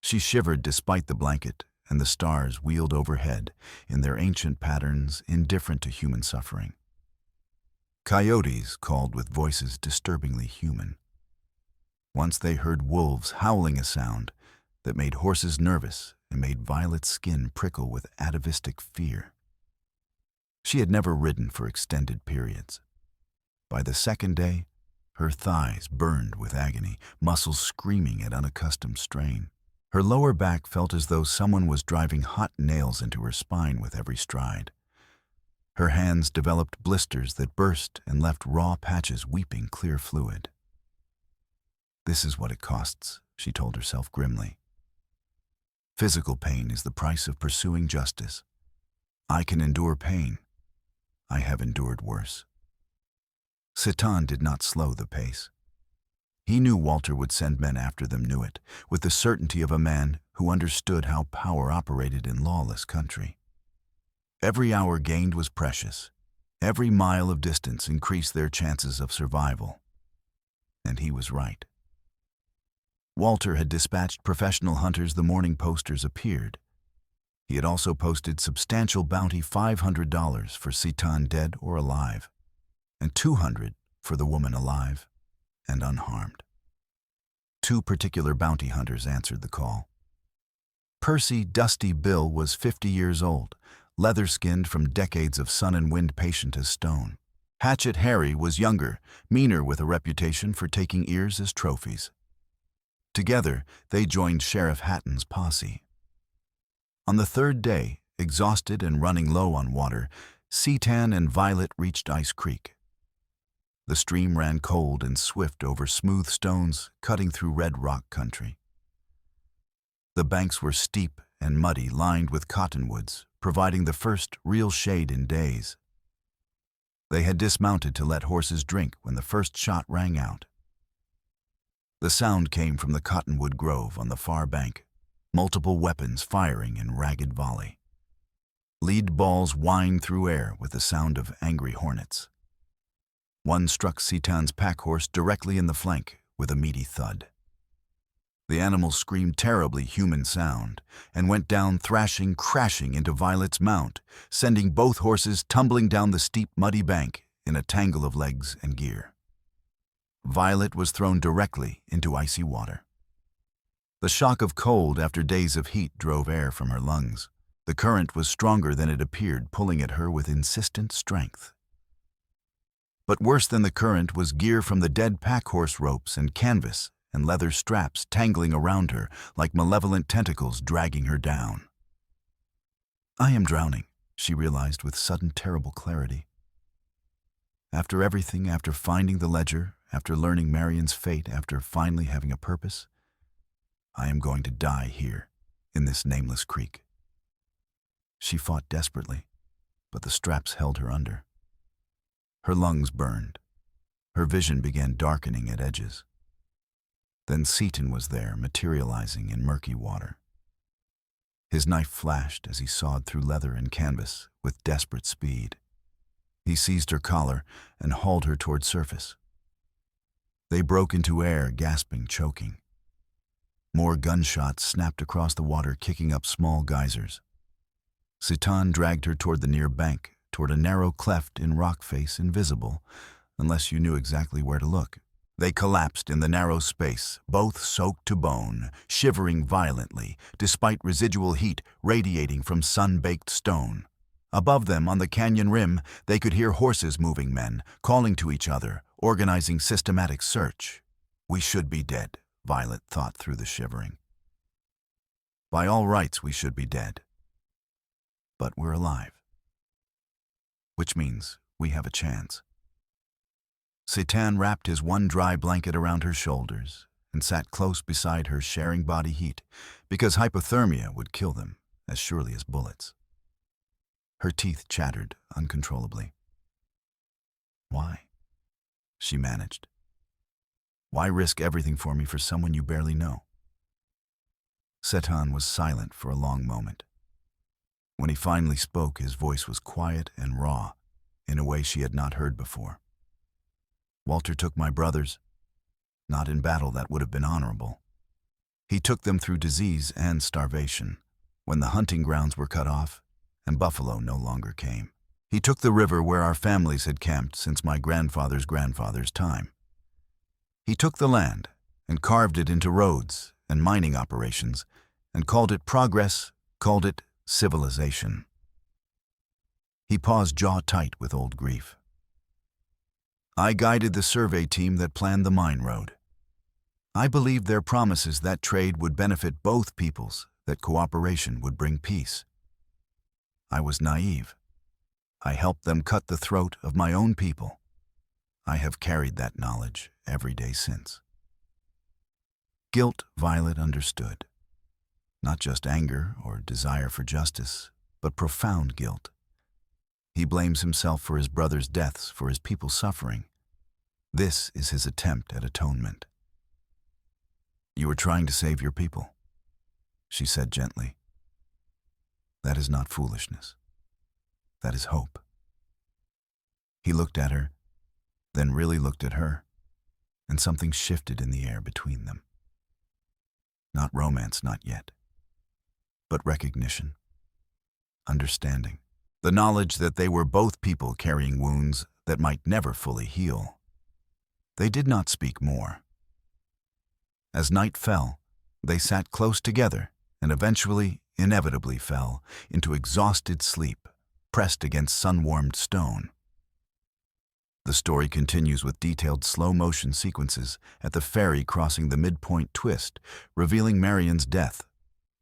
She shivered despite the blanket, and the stars wheeled overhead in their ancient patterns, indifferent to human suffering. Coyotes called with voices disturbingly human. Once they heard wolves howling, a sound that made horses nervous and made Violet's skin prickle with atavistic fear. She had never ridden for extended periods. By the second day, her thighs burned with agony, muscles screaming at unaccustomed strain. Her lower back felt as though someone was driving hot nails into her spine with every stride. Her hands developed blisters that burst and left raw patches weeping clear fluid. This is what it costs, she told herself grimly. Physical pain is the price of pursuing justice. I can endure pain. I have endured worse. Satan did not slow the pace. He knew Walter would send men after them, knew it, with the certainty of a man who understood how power operated in lawless country. Every hour gained was precious. Every mile of distance increased their chances of survival. And he was right. Walter had dispatched professional hunters the morning posters appeared. He had also posted substantial bounty, $500 for Satan dead or alive, and $200 for the woman alive and unharmed. 2 particular bounty hunters answered the call. Percy Dusty Bill was 50 years old, leather-skinned from decades of sun and wind, patient as stone. Hatchet Harry was younger, meaner, with a reputation for taking ears as trophies. Together, they joined Sheriff Hatton's posse. On the third day, exhausted and running low on water, Seaton and Violet reached Ice Creek. The stream ran cold and swift over smooth stones, cutting through red rock country. The banks were steep and muddy, lined with cottonwoods, providing the first real shade in days. They had dismounted to let horses drink when the first shot rang out. The sound came from the cottonwood grove on the far bank, multiple weapons firing in ragged volley. Lead balls whined through air with the sound of angry hornets. One struck Seaton's pack horse directly in the flank with a meaty thud. The animal screamed terribly human sound and went down thrashing, crashing into Violet's mount, sending both horses tumbling down the steep, muddy bank in a tangle of legs and gear. Violet was thrown directly into icy water. The shock of cold after days of heat drove air from her lungs. The current was stronger than it appeared, pulling at her with insistent strength. But worse than the current was gear from the dead pack horse, ropes and canvas and leather straps tangling around her like malevolent tentacles dragging her down. I am drowning, she realized with sudden terrible clarity. After everything, after finding the ledger, after learning Marion's fate, after finally having a purpose, I am going to die here, in this nameless creek. She fought desperately, but the straps held her under. Her lungs burned. Her vision began darkening at edges. Then Seaton was there, materializing in murky water. His knife flashed as he sawed through leather and canvas with desperate speed. He seized her collar and hauled her toward surface. They broke into air, gasping, choking. More gunshots snapped across the water, kicking up small geysers. Seaton dragged her toward the near bank, toward a narrow cleft in rock face invisible, unless you knew exactly where to look. They collapsed in the narrow space, both soaked to bone, shivering violently, despite residual heat radiating from sun-baked stone. Above them, on the canyon rim, they could hear horses moving, men calling to each other, organizing systematic search. We should be dead, Violet thought through the shivering. By all rights, we should be dead. But we're alive. Which means we have a chance. Seaton wrapped his one dry blanket around her shoulders and sat close beside her, sharing body heat, because hypothermia would kill them as surely as bullets. Her teeth chattered uncontrollably. Why? She managed. Why risk everything for me for someone you barely know? Seaton was silent for a long moment. When he finally spoke, his voice was quiet and raw, in a way she had not heard before. Walter took my brothers. Not in battle, that would have been honorable. He took them through disease and starvation, when the hunting grounds were cut off and buffalo no longer came. He took the river where our families had camped since my grandfather's grandfather's time. He took the land and carved it into roads and mining operations and called it progress, called it civilization. He paused, jaw tight with old grief. I guided the survey team that planned the mine road. I believed their promises that trade would benefit both peoples, that cooperation would bring peace. I was naive. I helped them cut the throat of my own people. I have carried that knowledge every day since. Guilt, Violet understood. Not just anger or desire for justice, but profound guilt. He blames himself for his brother's deaths, for his people's suffering. This is his attempt at atonement. You are trying to save your people, she said gently. That is not foolishness. That is hope. He looked at her, then really looked at her, and something shifted in the air between them. Not romance, not yet, but recognition, understanding, the knowledge that they were both people carrying wounds that might never fully heal. They did not speak more. As night fell, they sat close together and eventually, inevitably fell into exhausted sleep, pressed against sun-warmed stone. The story continues with detailed slow-motion sequences at the ferry crossing the midpoint twist, revealing Marion's death,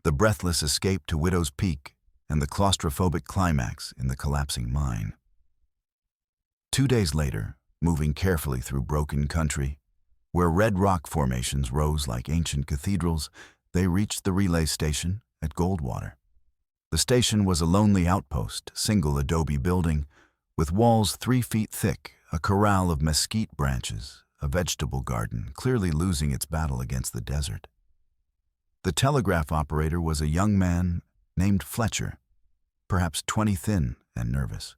the breathless escape to Widow's Peak, and the claustrophobic climax in the collapsing mine. 2 days later, moving carefully through broken country, where red rock formations rose like ancient cathedrals, they reached the relay station at Goldwater. The station was a lonely outpost, single adobe building, with walls 3 feet thick, a corral of mesquite branches, a vegetable garden clearly losing its battle against the desert. The telegraph operator was a young man named Fletcher, perhaps 20 thin and nervous.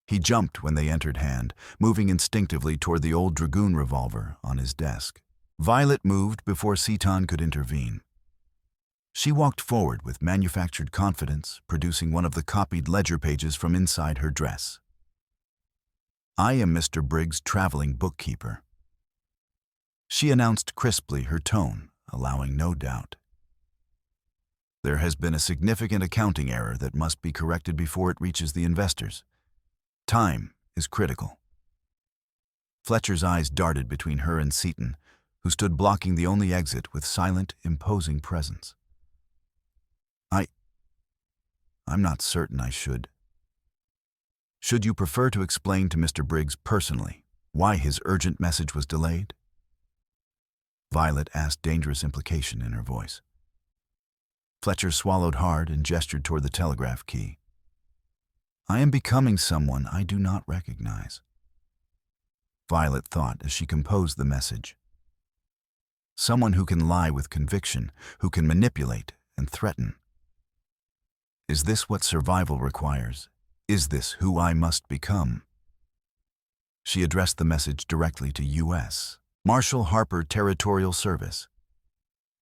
He jumped when they entered hand, moving instinctively toward the old dragoon revolver on his desk. Violet moved before Seton could intervene. She walked forward with manufactured confidence, producing one of the copied ledger pages from inside her dress. "I am Mr. Briggs' traveling bookkeeper," she announced crisply, her tone allowing no doubt. "There has been a significant accounting error that must be corrected before it reaches the investors. Time is critical." Fletcher's eyes darted between her and Seton, who stood blocking the only exit with silent, imposing presence. I'm not certain I should. Should you prefer to explain to Mr. Briggs personally why his urgent message was delayed?" Violet asked, dangerous implication in her voice. Fletcher swallowed hard and gestured toward the telegraph key. "I am becoming someone I do not recognize," Violet thought as she composed the message. "Someone who can lie with conviction, who can manipulate and threaten. Is this what survival requires? Is this who I must become?" She addressed the message directly to U.S. Marshal Harper Territorial Service.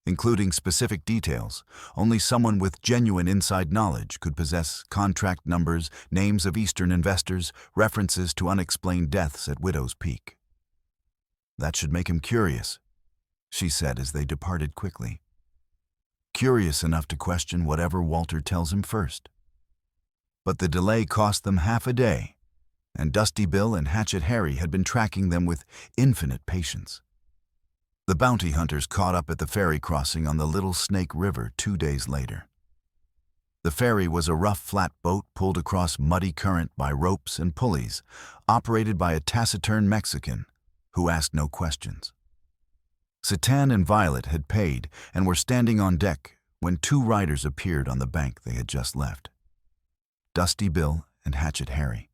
Including specific details, only someone with genuine inside knowledge could possess contract numbers, names of Eastern investors, references to unexplained deaths at Widow's Peak. "That should make him curious," she said as they departed quickly. "Curious enough to question whatever Walter tells him first." But the delay cost them half a day, and Dusty Bill and Hatchet Harry had been tracking them with infinite patience. The bounty hunters caught up at the ferry crossing on the Little Snake River 2 days later. The ferry was a rough, flat boat pulled across muddy current by ropes and pulleys, operated by a taciturn Mexican who asked no questions. Seton and Violet had paid and were standing on deck when 2 riders appeared on the bank they had just left. Dusty Bill and Hatchet Harry.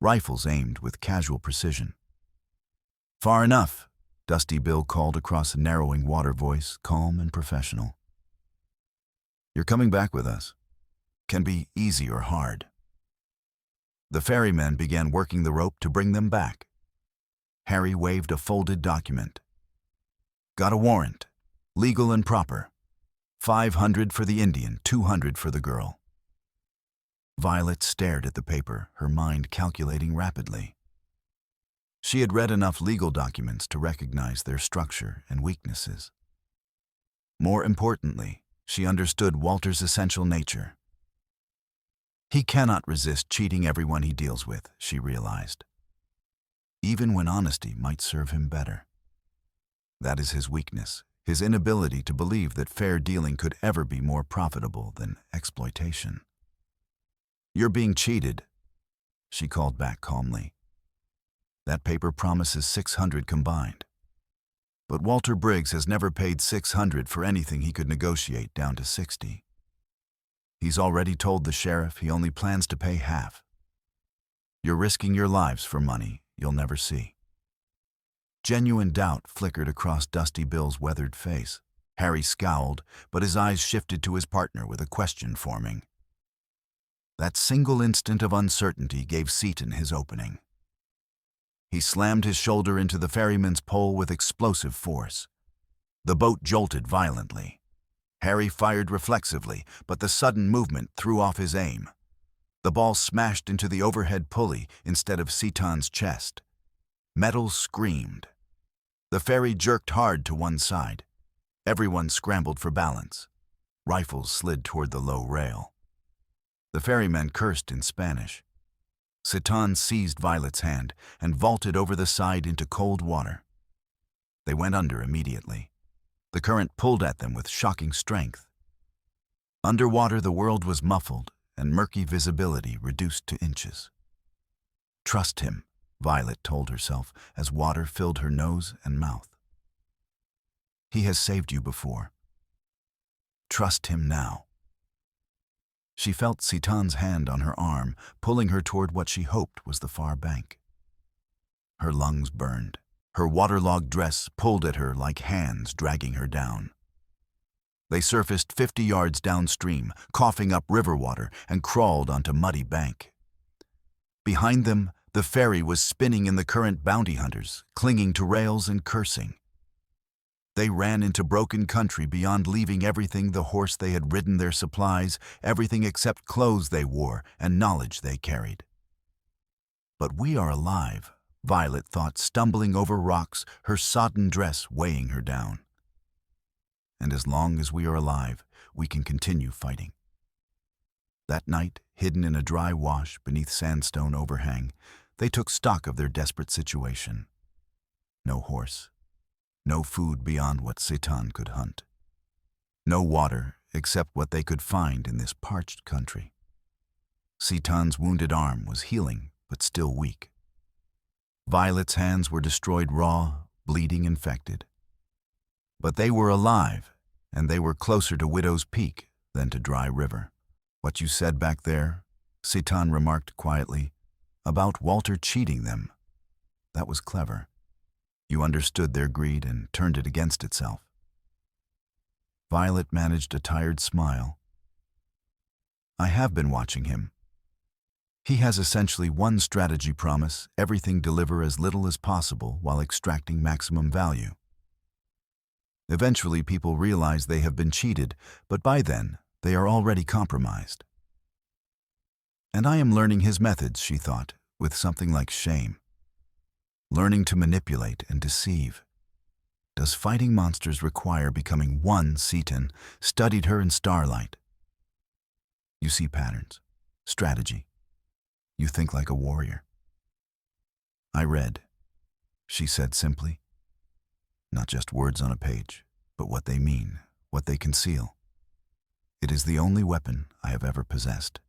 Rifles aimed with casual precision. "Far enough," Dusty Bill called across a narrowing water voice, calm and professional. "You're coming back with us. Can be easy or hard." The ferrymen began working the rope to bring them back. Harry waved a folded document. "Got a warrant. Legal and proper. 500 for the Indian, 200 for the girl." Violet stared at the paper, her mind calculating rapidly. She had read enough legal documents to recognize their structure and weaknesses. More importantly, she understood Walter's essential nature. He cannot resist cheating everyone he deals with, she realized, even when honesty might serve him better. That is his weakness, his inability to believe that fair dealing could ever be more profitable than exploitation. "You're being cheated," she called back calmly. "That paper promises 600 combined. But Walter Briggs has never paid 600 for anything he could negotiate down to 60. He's already told the sheriff he only plans to pay half. You're risking your lives for money you'll never see." Genuine doubt flickered across Dusty Bill's weathered face. Harry scowled, but his eyes shifted to his partner with a question forming. That single instant of uncertainty gave Seton his opening. He slammed his shoulder into the ferryman's pole with explosive force. The boat jolted violently. Harry fired reflexively, but the sudden movement threw off his aim. The ball smashed into the overhead pulley instead of Seton's chest. Metal screamed. The ferry jerked hard to one side. Everyone scrambled for balance. Rifles slid toward the low rail. The ferrymen cursed in Spanish. Seton seized Violet's hand and vaulted over the side into cold water. They went under immediately. The current pulled at them with shocking strength. Underwater, the world was muffled and murky visibility reduced to inches. Trust him, Violet told herself as water filled her nose and mouth. He has saved you before. Trust him now. She felt Sitan's hand on her arm, pulling her toward what she hoped was the far bank. Her lungs burned. Her waterlogged dress pulled at her like hands dragging her down. They surfaced 50 yards downstream, coughing up river water, and crawled onto muddy bank. Behind them, the ferry was spinning in the current, bounty hunters, clinging to rails and cursing. They ran into broken country beyond, leaving everything: the horse they had ridden, their supplies, everything except clothes they wore and knowledge they carried. But we are alive, Violet thought, stumbling over rocks, her sodden dress weighing her down. And as long as we are alive, we can continue fighting. That night, hidden in a dry wash beneath sandstone overhang, they took stock of their desperate situation. No horse. No food beyond what Sitan could hunt. No water except what they could find in this parched country. Sitan's wounded arm was healing, but still weak. Violet's hands were destroyed, raw, bleeding, infected. But they were alive, and they were closer to Widow's Peak than to Dry River. What you said back there, Sitan remarked quietly, about Walter cheating them, that was clever. You understood their greed and turned it against itself. Violet managed a tired smile. I have been watching him. He has essentially one strategy: promise everything, deliver as little as possible while extracting maximum value. Eventually, people realize they have been cheated, but by then, they are already compromised. And I am learning his methods, she thought, with something like shame. Learning to manipulate and deceive. Does fighting monsters require becoming one? Sitan studied her in starlight. You see patterns, strategy. You think like a warrior. I read, she said simply. Not just words on a page, but what they mean, what they conceal. It is the only weapon I have ever possessed.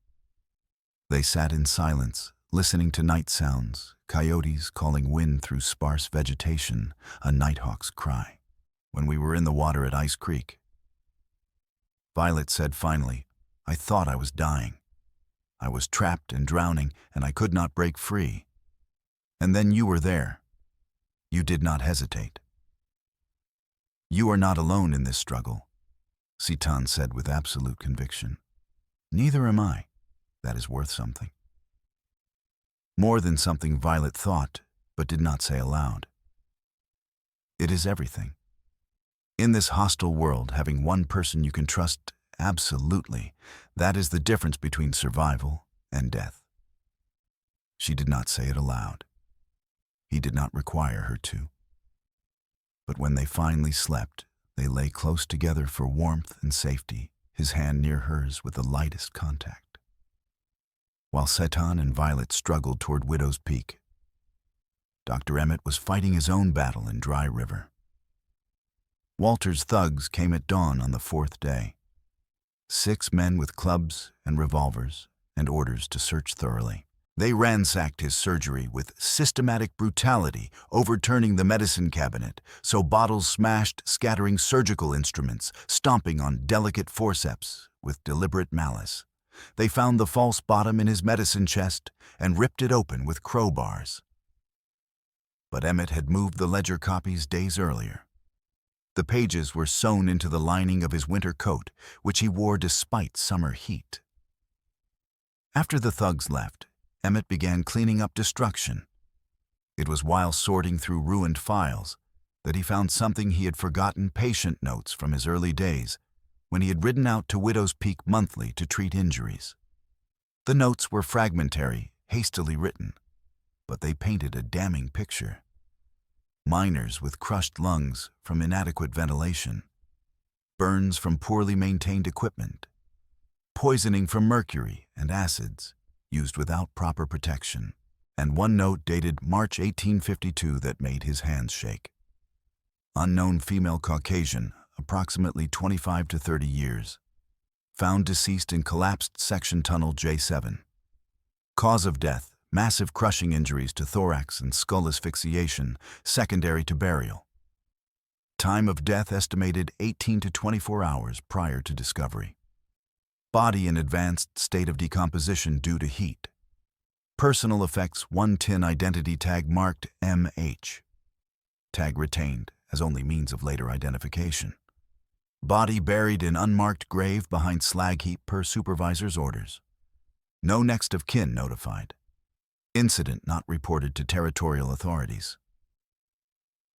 They sat in silence, listening to night sounds, coyotes calling wind through sparse vegetation, a nighthawk's cry. When we were in the water at Ice Creek, Violet said finally, I thought I was dying. I was trapped and drowning, and I could not break free. And then you were there. You did not hesitate. You are not alone in this struggle, Sitan said with absolute conviction. Neither am I. That is worth something. More than something, Violet thought, but did not say aloud. It is everything. In this hostile world, having one person you can trust, absolutely, that is the difference between survival and death. She did not say it aloud. He did not require her to. But when they finally slept, they lay close together for warmth and safety, his hand near hers with the lightest contact. While Sitan and Violet struggled toward Widow's Peak, Dr. Emmett was fighting his own battle in Dry River. Walter's thugs came at dawn on the fourth day. 6 men with clubs and revolvers and orders to search thoroughly. They ransacked his surgery with systematic brutality, overturning the medicine cabinet, so bottles smashed, scattering surgical instruments, stomping on delicate forceps with deliberate malice. They found the false bottom in his medicine chest and ripped it open with crowbars. But Emmett had moved the ledger copies days earlier. The pages were sewn into the lining of his winter coat, which he wore despite summer heat. After the thugs left, Emmett began cleaning up destruction. It was while sorting through ruined files that he found something he had forgotten: patient notes from his early days, when he had ridden out to Widow's Peak monthly to treat injuries. The notes were fragmentary, hastily written, but they painted a damning picture. Miners with crushed lungs from inadequate ventilation, burns from poorly maintained equipment, poisoning from mercury and acids used without proper protection, and one note dated March 1852 that made his hands shake. Unknown female Caucasian, approximately 25 to 30 years. found deceased in collapsed section tunnel J7. Cause of death, massive crushing injuries to thorax and skull asphyxiation, secondary to burial. Time of death estimated 18 to 24 hours prior to discovery. Body in advanced state of decomposition due to heat. Personal effects 1 tin identity tag marked MH. Tag retained as only means of later identification. Body buried in unmarked grave behind slag heap per supervisor's orders. No next of kin notified. Incident not reported to territorial authorities.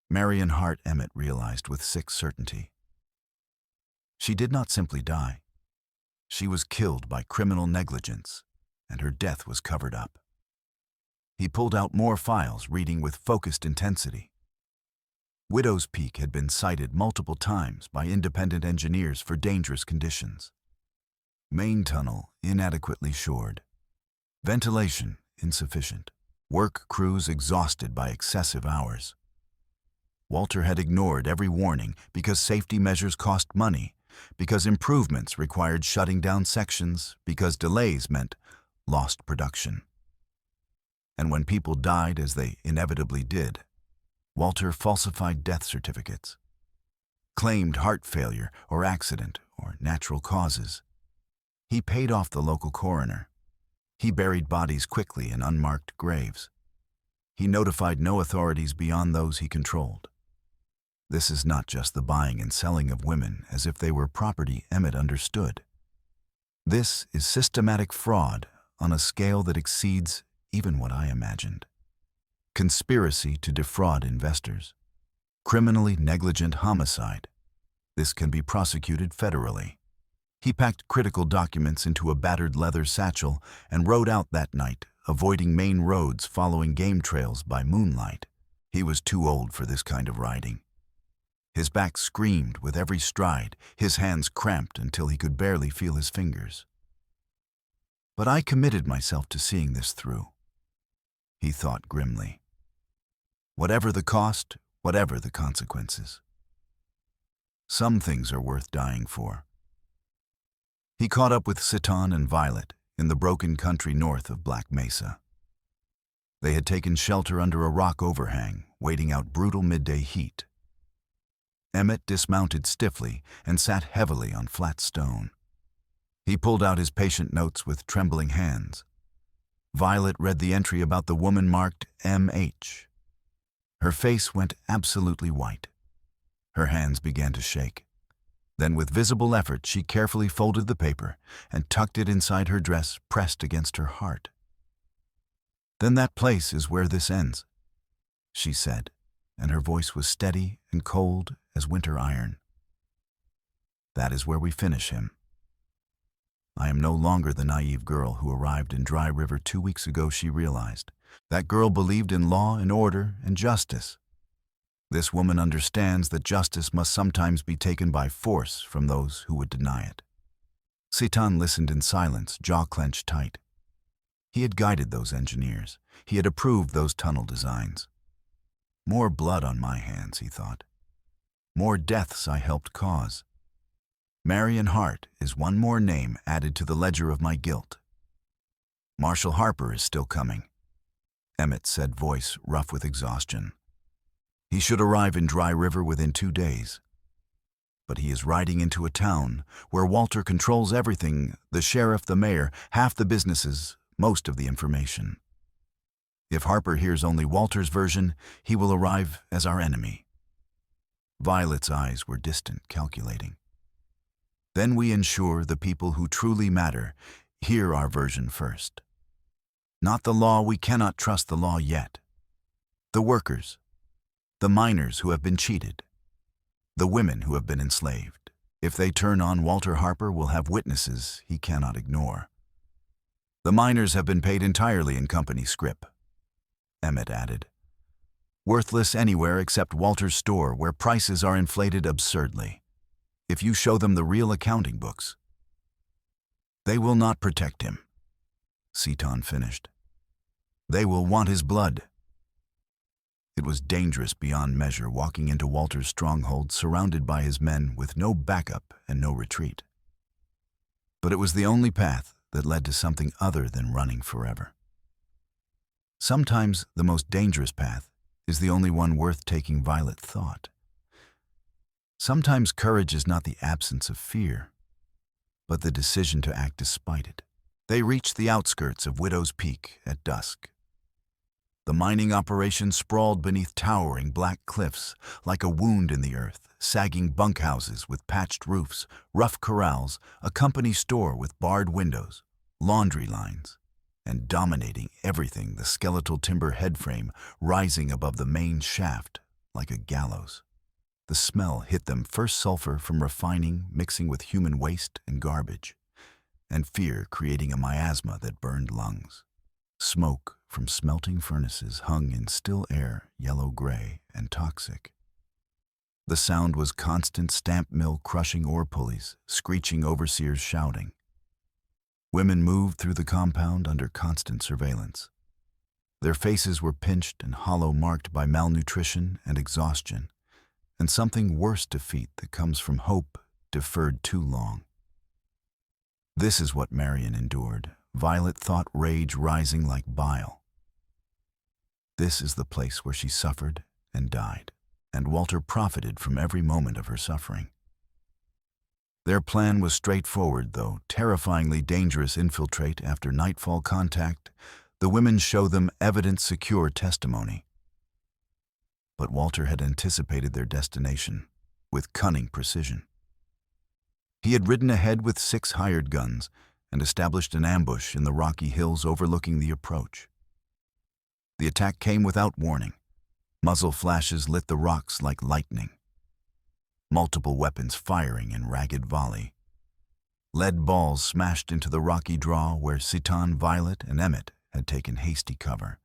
Marion Hart Emmett realized with sick certainty. She did not simply die. She was killed by criminal negligence, and her death was covered up. He pulled out more files, reading with focused intensity. Widow's Peak had been cited multiple times by independent engineers for dangerous conditions. Main tunnel inadequately shored. Ventilation insufficient. Work crews exhausted by excessive hours. Walter had ignored every warning because safety measures cost money, because improvements required shutting down sections, because delays meant lost production. And when people died, as they inevitably did, Walter falsified death certificates, claimed heart failure or accident or natural causes. He paid off the local coroner. He buried bodies quickly in unmarked graves. He notified no authorities beyond those he controlled. This is not just the buying and selling of women as if they were property Emmett understood. This is systematic fraud on a scale that exceeds even what I imagined. Conspiracy to defraud investors. Criminally negligent homicide. This can be prosecuted federally. He packed critical documents into a battered leather satchel and rode out that night, avoiding main roads, following game trails by moonlight. He was too old for this kind of riding. His back screamed with every stride, his hands cramped until he could barely feel his fingers. But I committed myself to seeing this through, he thought grimly. Whatever the cost, whatever the consequences. Some things are worth dying for. He caught up with Citan and Violet in the broken country north of Black Mesa. They had taken shelter under a rock overhang, waiting out brutal midday heat. Emmett dismounted stiffly and sat heavily on flat stone. He pulled out his patient notes with trembling hands. Violet read the entry about the woman marked MH. Her face went absolutely white. Her hands began to shake. Then, with visible effort, she carefully folded the paper and tucked it inside her dress, pressed against her heart. "Then that place is where this ends," she said, and her voice was steady and cold as winter iron. "That is where we finish him. I am no longer the naive girl who arrived in Dry River 2 weeks ago," she realized. That girl believed in law and order and justice. This woman understands that justice must sometimes be taken by force from those who would deny it. Citan listened in silence, jaw clenched tight. He had guided those engineers. He had approved those tunnel designs. More blood on my hands, he thought. More deaths I helped cause. Marion Hart is one more name added to the ledger of my guilt. Marshal Harper is still coming, Emmett said, voice rough with exhaustion. He should arrive in Dry River within 2 days. But he is riding into a town where Walter controls everything, the sheriff, the mayor, half the businesses, most of the information. If Harper hears only Walter's version, he will arrive as our enemy. Violet's eyes were distant, calculating. Then we ensure the people who truly matter hear our version first. Not the law, we cannot trust the law yet. The workers, the miners who have been cheated, the women who have been enslaved. If they turn on Walter Harper, will have witnesses he cannot ignore. The miners have been paid entirely in company scrip, Emmett added. Worthless anywhere except Walter's store, where prices are inflated absurdly. If you show them the real accounting books, they will not protect him, Citan finished. They will want his blood. It was dangerous beyond measure walking into Walter's stronghold surrounded by his men with no backup and no retreat. But it was the only path that led to something other than running forever. Sometimes the most dangerous path is the only one worth taking. Violet thought. Sometimes courage is not the absence of fear, but the decision to act despite it. They reached the outskirts of Widow's Peak at dusk. The mining operation sprawled beneath towering black cliffs like a wound in the earth, sagging bunkhouses with patched roofs, rough corrals, a company store with barred windows, laundry lines, and dominating everything, the skeletal timber headframe rising above the main shaft like a gallows. The smell hit them, first sulfur from refining mixing with human waste and garbage, and fear creating a miasma that burned lungs. Smoke from smelting furnaces hung in still air, yellow-gray and toxic. The sound was constant stamp mill crushing ore pulleys, screeching overseers shouting. Women moved through the compound under constant surveillance. Their faces were pinched and hollow, marked by malnutrition and exhaustion, and something worse defeat that comes from hope deferred too long. This is what Marion endured. Violet thought, rage rising like bile. This is the place where she suffered and died, and Walter profited from every moment of her suffering. Their plan was straightforward, though terrifyingly dangerous. Infiltrate after nightfall, contact the women, show them evidence, secure testimony. But Walter had anticipated their destination with cunning precision. He had ridden ahead with 6 hired guns and established an ambush in the rocky hills overlooking the approach. The attack came without warning. Muzzle flashes lit the rocks like lightning. Multiple weapons firing in ragged volley. Lead balls smashed into the rocky draw where Citan, Violet, and Emmett had taken hasty cover.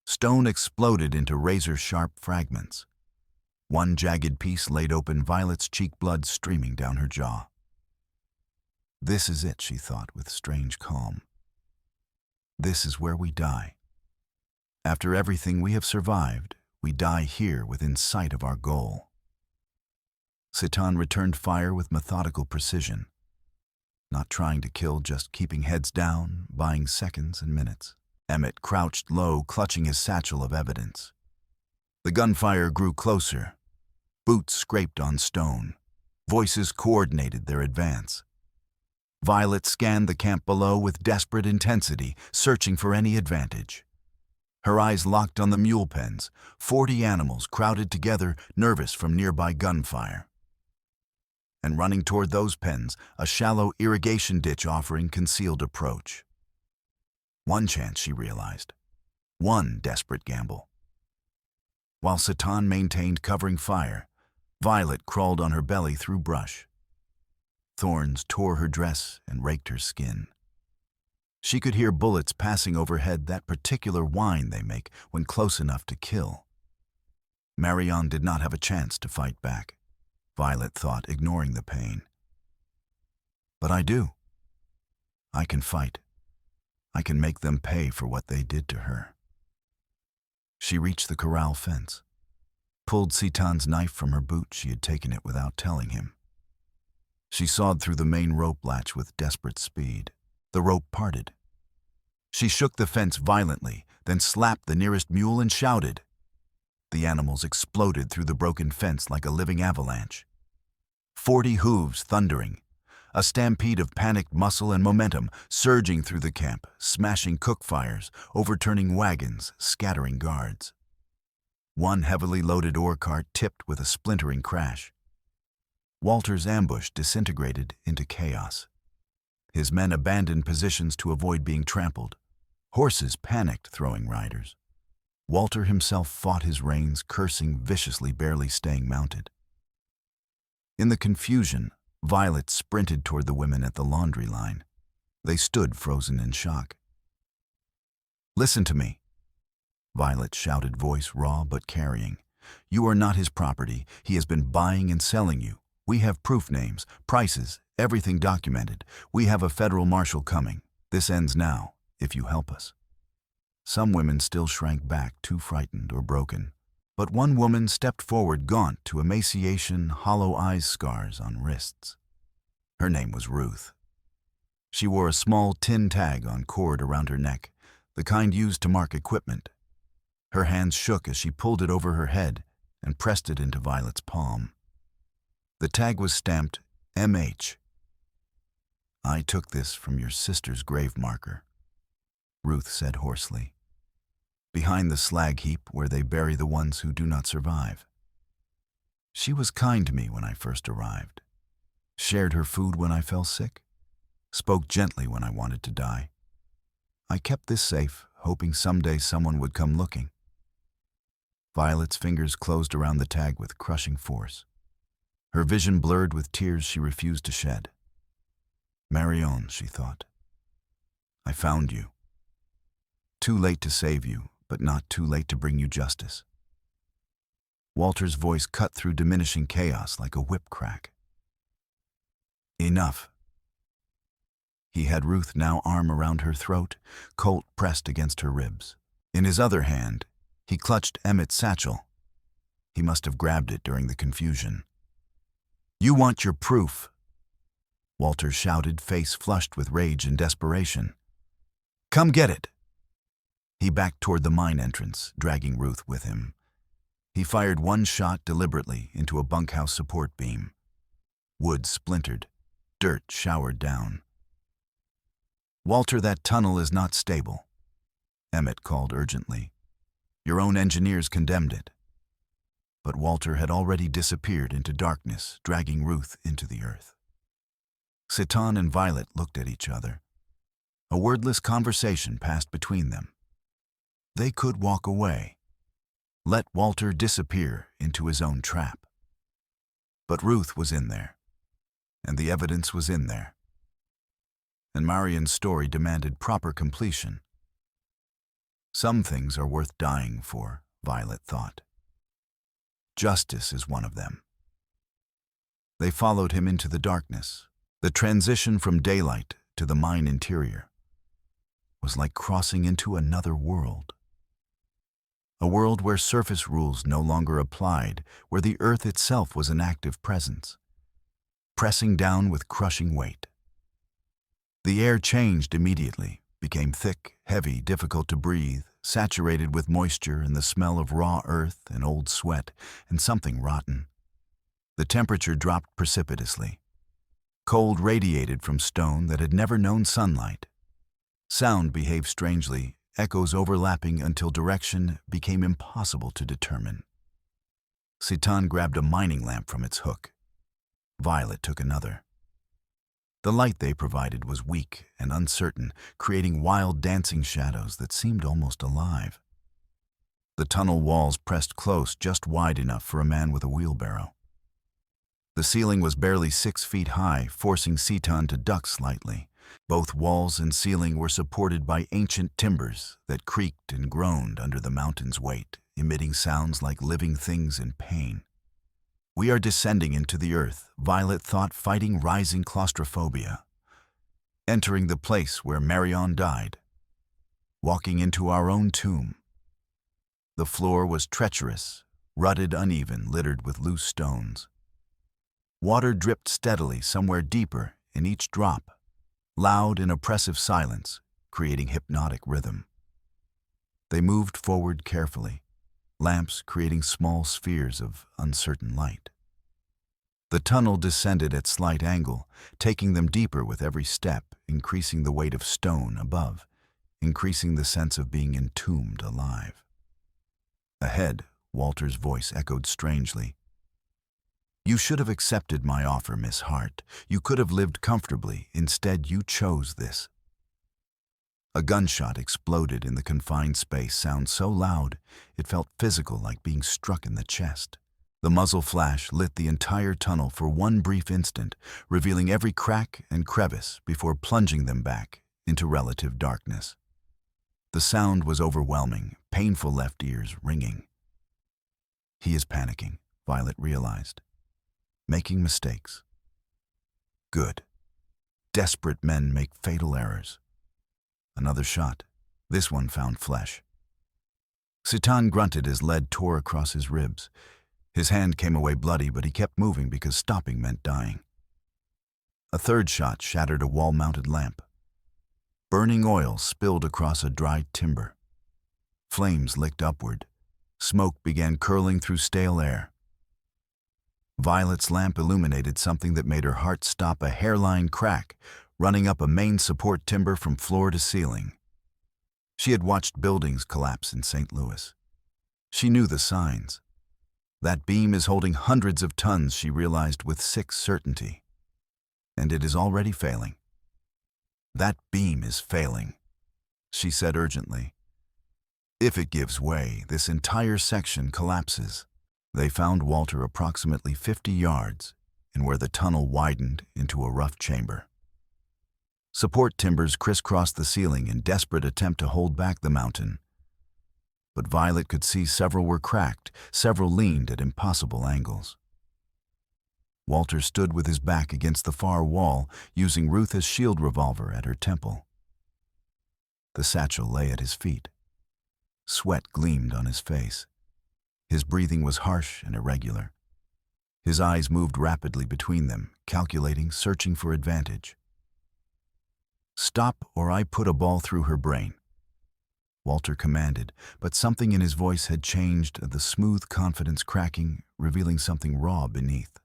Stone exploded into razor-sharp fragments. One jagged piece laid open Violet's cheek, blood streaming down her jaw. This is it, she thought with strange calm. This is where we die. After everything we have survived, we die here within sight of our goal. Citan returned fire with methodical precision, not trying to kill, just keeping heads down, buying seconds and minutes. Emmett crouched low, clutching his satchel of evidence. The gunfire grew closer. Boots scraped on stone. Voices coordinated their advance. Violet scanned the camp below with desperate intensity, searching for any advantage. Her eyes locked on the mule pens, 40 animals crowded together, nervous from nearby gunfire. And running toward those pens, a shallow irrigation ditch offering concealed approach. One chance, she realized. One desperate gamble. While Citan maintained covering fire, Violet crawled on her belly through brush. Thorns tore her dress and raked her skin. She could hear bullets passing overhead, that particular whine they make when close enough to kill. Marion did not have a chance to fight back, Violet thought, ignoring the pain. But I do. I can fight. I can make them pay for what they did to her. She reached the corral fence, pulled Citan's knife from her boot. She had taken it without telling him. She sawed through the main rope latch with desperate speed. The rope parted. She shook the fence violently, then slapped the nearest mule and shouted. The animals exploded through the broken fence like a living avalanche. 40 hooves thundering, a stampede of panicked muscle and momentum surging through the camp, smashing cook fires, overturning wagons, scattering guards. One heavily loaded ore cart tipped with a splintering crash. Walter's ambush disintegrated into chaos. His men abandoned positions to avoid being trampled. Horses panicked, throwing riders. Walter himself fought his reins, cursing viciously, barely staying mounted. In the confusion, Violet sprinted toward the women at the laundry line. They stood frozen in shock. "Listen to me," Violet shouted, voice raw but carrying. "You are not his property. He has been buying and selling you. We have proof, names, prices, everything documented. We have a federal marshal coming. This ends now, if you help us." Some women still shrank back, too frightened or broken. But one woman stepped forward, gaunt to emaciation, hollow eyes, scars on wrists. Her name was Ruth. She wore a small tin tag on cord around her neck, the kind used to mark equipment. Her hands shook as she pulled it over her head and pressed it into Violet's palm. The tag was stamped MH. "I took this from your sister's grave marker," Ruth said hoarsely. "Behind the slag heap where they bury the ones who do not survive. She was kind to me when I first arrived, shared her food when I fell sick, spoke gently when I wanted to die. I kept this safe, hoping someday someone would come looking." Violet's fingers closed around the tag with crushing force. Her vision blurred with tears she refused to shed. "Marion," she thought. "I found you. Too late to save you, but not too late to bring you justice." Walter's voice cut through diminishing chaos like a whip crack. "Enough." He had Ruth now arm around her throat, Colt pressed against her ribs. In his other hand, he clutched Emmett's satchel. He must have grabbed it during the confusion. "You want your proof," Walter shouted, face flushed with rage and desperation. "Come get it." He backed toward the mine entrance, dragging Ruth with him. He fired one shot deliberately into a bunkhouse support beam. Wood splintered, dirt showered down. "Walter, that tunnel is not stable," Emmett called urgently. "Your own engineers condemned it." But Walter had already disappeared into darkness, dragging Ruth into the earth. Citan and Violet looked at each other. A wordless conversation passed between them. They could walk away, let Walter disappear into his own trap. But Ruth was in there, and the evidence was in there. And Marion's story demanded proper completion. Some things are worth dying for, Violet thought. Justice is one of them. They followed him into the darkness. The transition from daylight to the mine interior was like crossing into another world. A world where surface rules no longer applied, where the earth itself was an active presence, pressing down with crushing weight. The air changed immediately, became thick, heavy, difficult to breathe, saturated with moisture and the smell of raw earth and old sweat and something rotten. The temperature dropped precipitously. Cold radiated from stone that had never known sunlight. Sound behaved strangely, echoes overlapping until direction became impossible to determine. Citan grabbed a mining lamp from its hook. Violet took another. The light they provided was weak and uncertain, creating wild dancing shadows that seemed almost alive. The tunnel walls pressed close, just wide enough for a man with a wheelbarrow. The ceiling was barely 6 feet high, forcing Citan to duck slightly. Both walls and ceiling were supported by ancient timbers that creaked and groaned under the mountain's weight, emitting sounds like living things in pain. We are descending into the earth, Violet thought, fighting rising claustrophobia. Entering the place where Marion died. Walking into our own tomb. The floor was treacherous, rutted, uneven, littered with loose stones. Water dripped steadily somewhere deeper in each drop, loud and oppressive silence, creating hypnotic rhythm. They moved forward carefully, lamps creating small spheres of uncertain light. The tunnel descended at slight angle, taking them deeper with every step, increasing the weight of stone above, increasing the sense of being entombed alive. Ahead, Walter's voice echoed strangely. "You should have accepted my offer, Miss Hart. You could have lived comfortably. Instead, you chose this." A gunshot exploded in the confined space, sound so loud it felt physical, like being struck in the chest. The muzzle flash lit the entire tunnel for one brief instant, revealing every crack and crevice before plunging them back into relative darkness. The sound was overwhelming, painful left ears ringing. He is panicking, Violet realized. Making mistakes. Good. Desperate men make fatal errors. Another shot. This one found flesh. Citan grunted as lead tore across his ribs. His hand came away bloody, but he kept moving because stopping meant dying. A third shot shattered a wall-mounted lamp. Burning oil spilled across a dry timber. Flames licked upward. Smoke began curling through stale air. Violet's lamp illuminated something that made her heart stop a hairline crack, running up a main support timber from floor to ceiling. She had watched buildings collapse in St. Louis. She knew the signs. That beam is holding hundreds of tons, she realized with sick certainty. And it is already failing. That beam is failing, she said urgently. If it gives way, this entire section collapses. They found Walter approximately 50 yards in where the tunnel widened into a rough chamber. Support timbers crisscrossed the ceiling in desperate attempt to hold back the mountain. But Violet could see several were cracked, several leaned at impossible angles. Walter stood with his back against the far wall, using Ruth's shield revolver at her temple. The satchel lay at his feet. Sweat gleamed on his face. His breathing was harsh and irregular. His eyes moved rapidly between them, calculating, searching for advantage. "Stop, or I put a ball through her brain," Walter commanded, but something in his voice had changed, the smooth confidence cracking, revealing something raw beneath.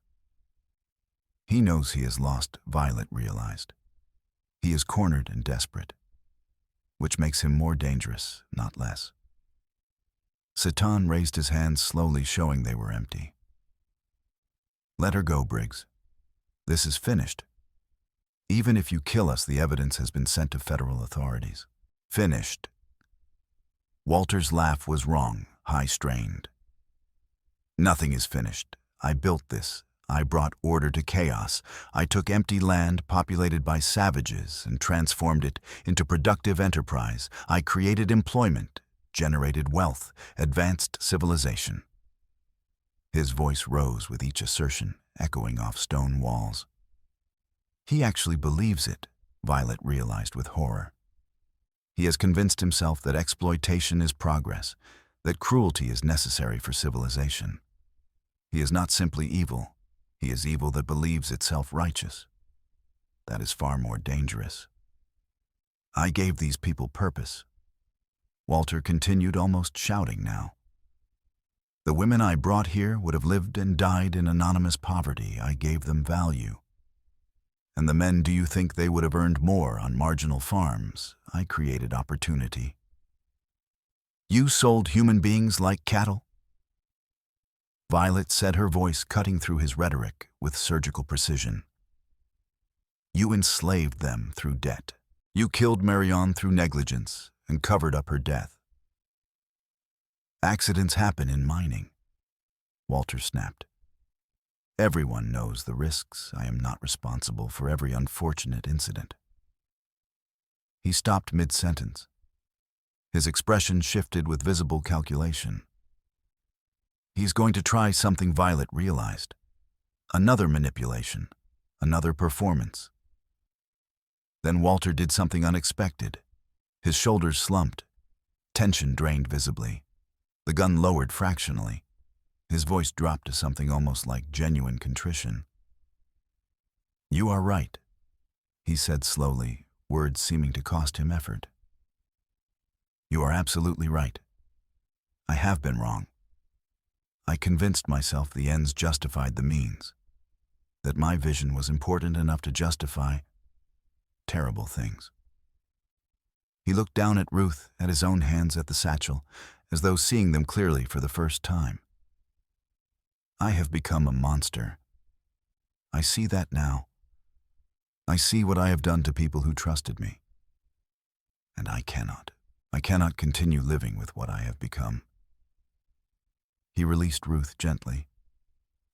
He knows he has lost, Violet realized. He is cornered and desperate, which makes him more dangerous, not less. Satan raised his hands slowly, showing they were empty. "Let her go, Briggs. This is finished. Even if you kill us, the evidence has been sent to federal authorities." "Finished." Walter's laugh was wrong, high-strained. "Nothing is finished. I built this. I brought order to chaos. I took empty land populated by savages and transformed it into productive enterprise. I created employment, generated wealth, advanced civilization." His voice rose with each assertion, echoing off stone walls. He actually believes it, Violet realized with horror. He has convinced himself that exploitation is progress, that cruelty is necessary for civilization. He is not simply evil. He is evil that believes itself righteous. That is far more dangerous. "I gave these people purpose," Walter continued, almost shouting now. "The women I brought here would have lived and died in anonymous poverty. I gave them value. And the men, do you think they would have earned more on marginal farms? I created opportunity. You sold human beings like cattle?" Violet said, her voice cutting through his rhetoric with surgical precision. "You enslaved them through debt. You killed Marion through negligence and covered up her death." "Accidents happen in mining," Walter snapped. "Everyone knows the risks. I am not responsible for every unfortunate incident." He stopped mid-sentence. His expression shifted with visible calculation. He's going to try something, Violet realized. Another manipulation, another performance. Then Walter did something unexpected. His shoulders slumped. Tension drained visibly. The gun lowered fractionally. His voice dropped to something almost like genuine contrition. "You are right," he said slowly, words seeming to cost him effort. "You are absolutely right. I have been wrong. I convinced myself the ends justified the means, that my vision was important enough to justify terrible things." He looked down at Ruth, at his own hands, at the satchel, as though seeing them clearly for the first time. "I have become a monster. I see that now. I see what I have done to people who trusted me. And I cannot continue living with what I have become." He released Ruth gently.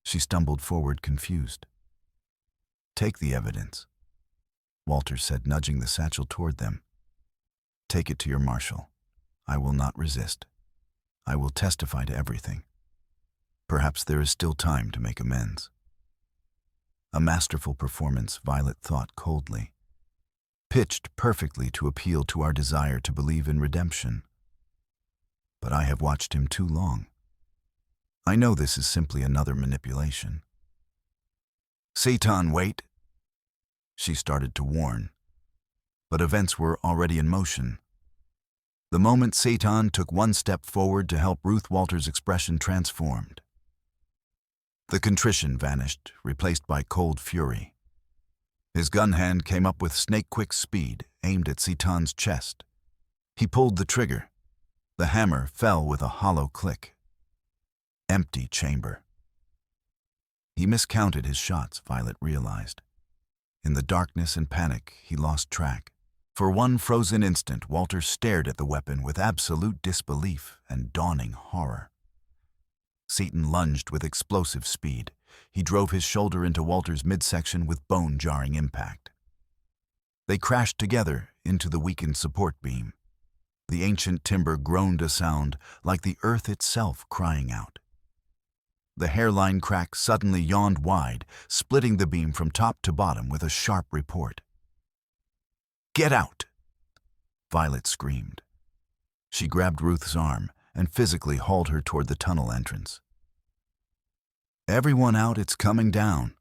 She stumbled forward, confused. "Take the evidence," Walter said, nudging the satchel toward them. "Take it to your marshal. I will not resist. I will testify to everything. Perhaps there is still time to make amends." A masterful performance, Violet thought coldly. Pitched perfectly to appeal to our desire to believe in redemption. But I have watched him too long. I know this is simply another manipulation. "Satan, wait!" She started to warn, but events were already in motion. The moment Satan took one step forward to help, Ruth Walter's expression transformed. The contrition vanished, replaced by cold fury. His gun hand came up with snake-quick speed, aimed at Satan's chest. He pulled the trigger. The hammer fell with a hollow click. Empty chamber. He miscounted his shots, Violet realized. In the darkness and panic, he lost track. For one frozen instant, Walter stared at the weapon with absolute disbelief and dawning horror. Satan lunged with explosive speed. He drove his shoulder into Walter's midsection with bone-jarring impact. They crashed together into the weakened support beam. The ancient timber groaned a sound like the earth itself crying out. The hairline crack suddenly yawned wide, splitting the beam from top to bottom with a sharp report. "Get out!" Violet screamed. She grabbed Ruth's arm and physically hauled her toward the tunnel entrance. "Everyone out, it's coming down."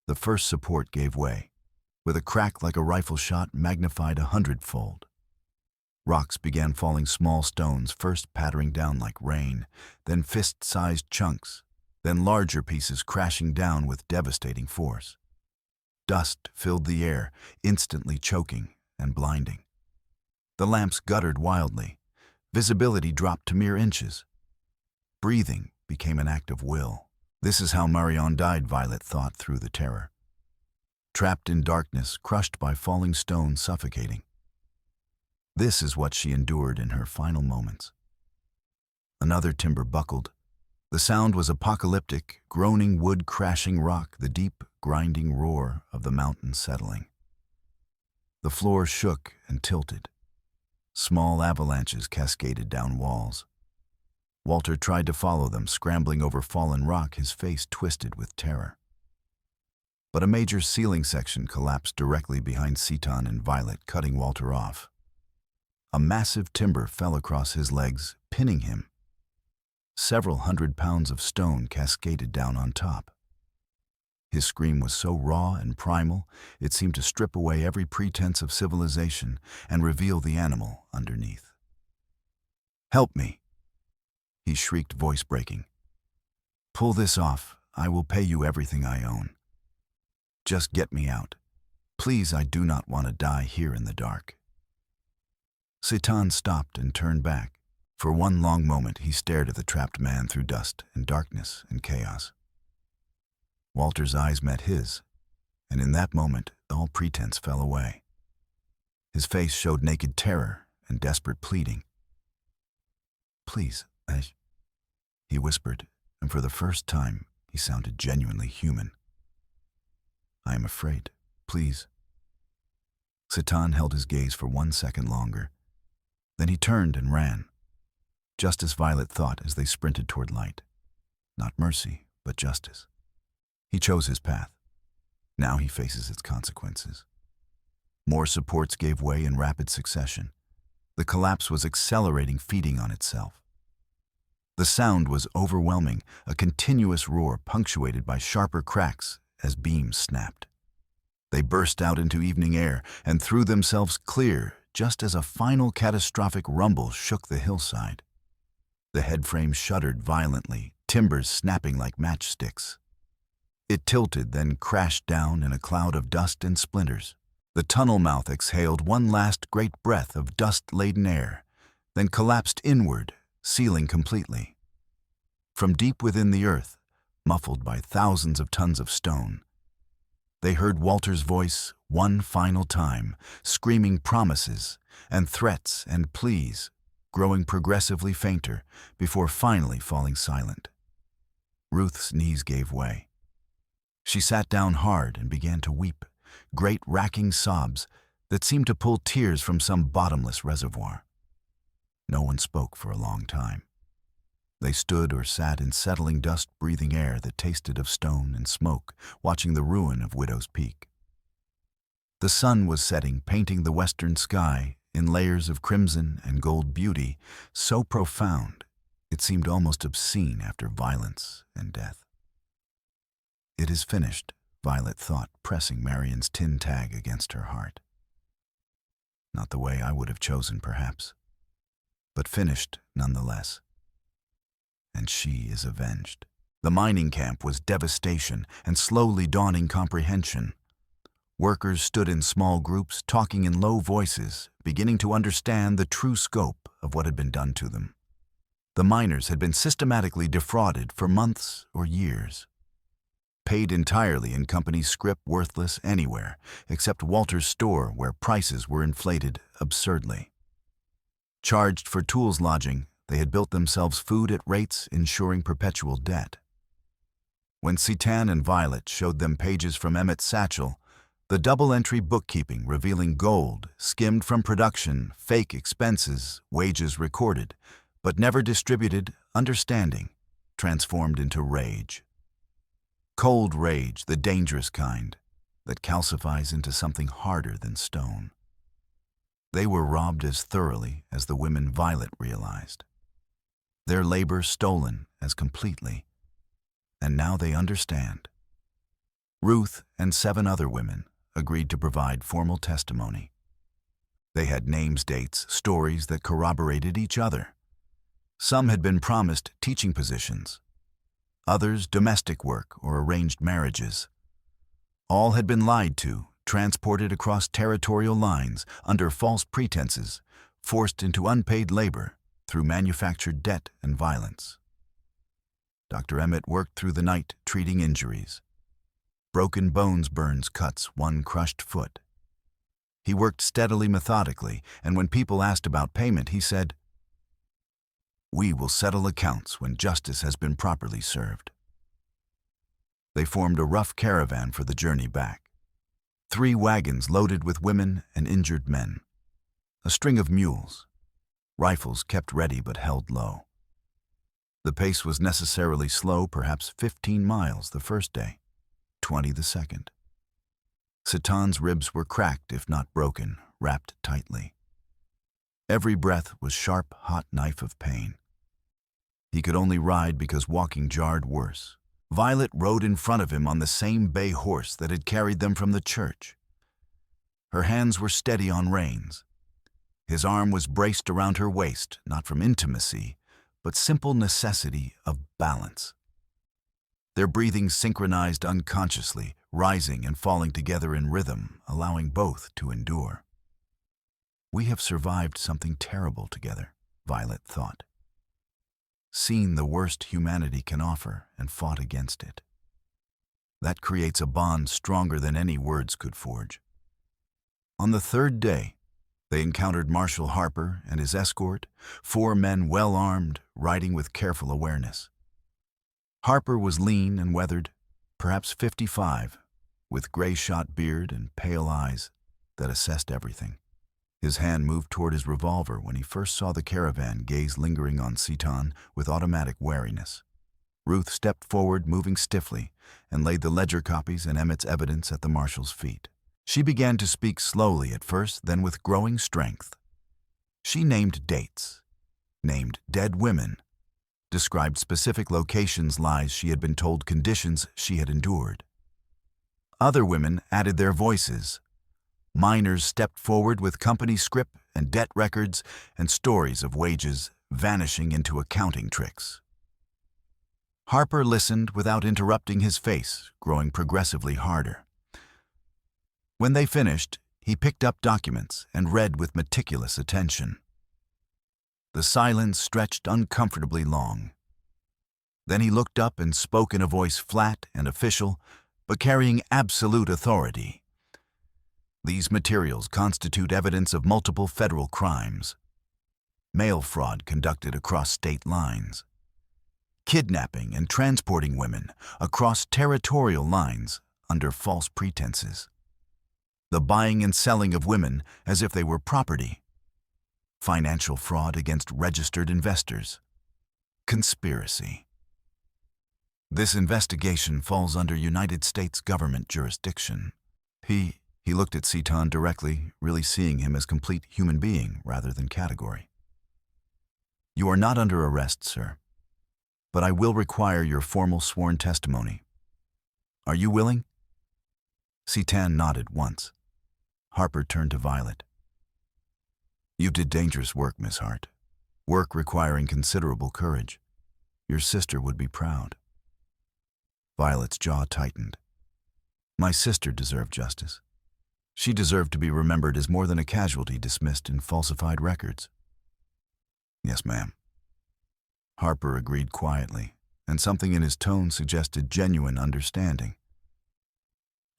The first support gave way, with a crack like a rifle shot magnified 100-fold. Rocks began falling, small stones first pattering down like rain, then fist-sized chunks, then larger pieces crashing down with devastating force. Dust filled the air, instantly choking and blinding. The lamps guttered wildly. Visibility dropped to mere inches. Breathing became an act of will. This is how Marion died, Violet thought through the terror. Trapped in darkness, crushed by falling stones, suffocating. This is what she endured in her final moments. Another timber buckled. The sound was apocalyptic, groaning wood crashing rock, the deep, grinding roar of the mountain settling. The floor shook and tilted. Small avalanches cascaded down walls. Walter tried to follow them, scrambling over fallen rock, his face twisted with terror. But a major ceiling section collapsed directly behind Satan and Violet, cutting Walter off. A massive timber fell across his legs, pinning him. Several 100 pounds of stone cascaded down on top. His scream was so raw and primal, it seemed to strip away every pretense of civilization and reveal the animal underneath. "Help me," he shrieked, voice breaking. "Pull this off. I will pay you everything I own. Just get me out. Please, I do not want to die here in the dark." Satan stopped and turned back. For one long moment, he stared at the trapped man through dust and darkness and chaos. Walter's eyes met his, and in that moment, all pretense fell away. His face showed naked terror and desperate pleading. "Please, he whispered, and for the first time, he sounded genuinely human. "I am afraid. Please." Satan held his gaze for 1 second longer. Then he turned and ran, just as Violet thought as they sprinted toward light. Not mercy, but justice. He chose his path. Now he faces its consequences. More supports gave way in rapid succession. The collapse was accelerating, feeding on itself. The sound was overwhelming, a continuous roar punctuated by sharper cracks as beams snapped. They burst out into evening air and threw themselves clear just as a final catastrophic rumble shook the hillside. The headframe shuddered violently, timbers snapping like matchsticks. It tilted, then crashed down in a cloud of dust and splinters. The tunnel mouth exhaled one last great breath of dust-laden air, then collapsed inward, sealing completely. From deep within the earth, muffled by thousands of tons of stone, they heard Walter's voice one final time, screaming promises and threats and pleas, growing progressively fainter before finally falling silent. Ruth's knees gave way. She sat down hard and began to weep, great racking sobs that seemed to pull tears from some bottomless reservoir. No one spoke for a long time. They stood or sat in settling dust-breathing air that tasted of stone and smoke, watching the ruin of Widow's Peak. The sun was setting, painting the western sky in layers of crimson and gold beauty, so profound it seemed almost obscene after violence and death. "It is finished," Violet thought, pressing Marion's tin tag against her heart. Not the way I would have chosen, perhaps, but finished nonetheless. And she is avenged. The mining camp was devastation and slowly dawning comprehension. Workers stood in small groups, talking in low voices, beginning to understand the true scope of what had been done to them. The miners had been systematically defrauded for months or years. Paid entirely in company scrip, worthless anywhere, except Walter's store, where prices were inflated absurdly. Charged for tools lodging, they had built themselves food at rates ensuring perpetual debt. When Citan and Violet showed them pages from Emmett's satchel, the double-entry bookkeeping revealing gold, skimmed from production, fake expenses, wages recorded, but never distributed, understanding, transformed into rage. Cold rage, the dangerous kind, that calcifies into something harder than stone. They were robbed as thoroughly as the women Violet realized. Their labor stolen as completely. And now they understand. Ruth and 7 other women agreed to provide formal testimony. They had names, dates, stories that corroborated each other. Some had been promised teaching positions. Others domestic work or arranged marriages. All had been lied to, transported across territorial lines under false pretenses, forced into unpaid labor through manufactured debt and violence. Dr. Emmett worked through the night treating injuries. Broken bones, burns, cuts, one crushed foot. He worked steadily, methodically, and when people asked about payment, he said, "We will settle accounts when justice has been properly served." They formed a rough caravan for the journey back. 3 wagons loaded with women and injured men. A string of mules. Rifles kept ready but held low. The pace was necessarily slow, perhaps 15 miles the first day, 20 the second. Citan's ribs were cracked, if not broken, wrapped tightly. Every breath was sharp, hot knife of pain. He could only ride because walking jarred worse. Violet rode in front of him on the same bay horse that had carried them from the church. Her hands were steady on reins. His arm was braced around her waist, not from intimacy, but simple necessity of balance. Their breathing synchronized unconsciously, rising and falling together in rhythm, allowing both to endure. We have survived something terrible together, Violet thought. Seen the worst humanity can offer and fought against it. That creates a bond stronger than any words could forge. On the 3rd day, they encountered Marshal Harper and his escort, 4 men well armed, riding with careful awareness. Harper was lean and weathered, perhaps 55, with gray-shot beard and pale eyes that assessed everything. His hand moved toward his revolver when he first saw the caravan, gaze lingering on Citan with automatic wariness. Ruth stepped forward, moving stiffly, and laid the ledger copies and Emmett's evidence at the marshal's feet. She began to speak slowly at first, then with growing strength. She named dates, named dead women, described specific locations, lies she had been told, conditions she had endured. Other women added their voices. Miners stepped forward with company scrip and debt records and stories of wages vanishing into accounting tricks. Harper listened without interrupting, his face growing progressively harder. When they finished, he picked up documents and read with meticulous attention. The silence stretched uncomfortably long. Then he looked up and spoke in a voice flat and official, but carrying absolute authority. These materials constitute evidence of multiple federal crimes. Mail fraud conducted across state lines. Kidnapping and transporting women across territorial lines under false pretenses. The buying and selling of women as if they were property. Financial fraud against registered investors. Conspiracy. This investigation falls under United States government jurisdiction. He looked at Citan directly, really seeing him as complete human being rather than category. You are not under arrest, sir, but I will require your formal sworn testimony. Are you willing? Citan nodded once. Harper turned to Violet. You did dangerous work, Miss Hart. Work requiring considerable courage. Your sister would be proud. Violet's jaw tightened. My sister deserved justice. She deserved to be remembered as more than a casualty dismissed in falsified records. Yes, ma'am. Harper agreed quietly, and something in his tone suggested genuine understanding.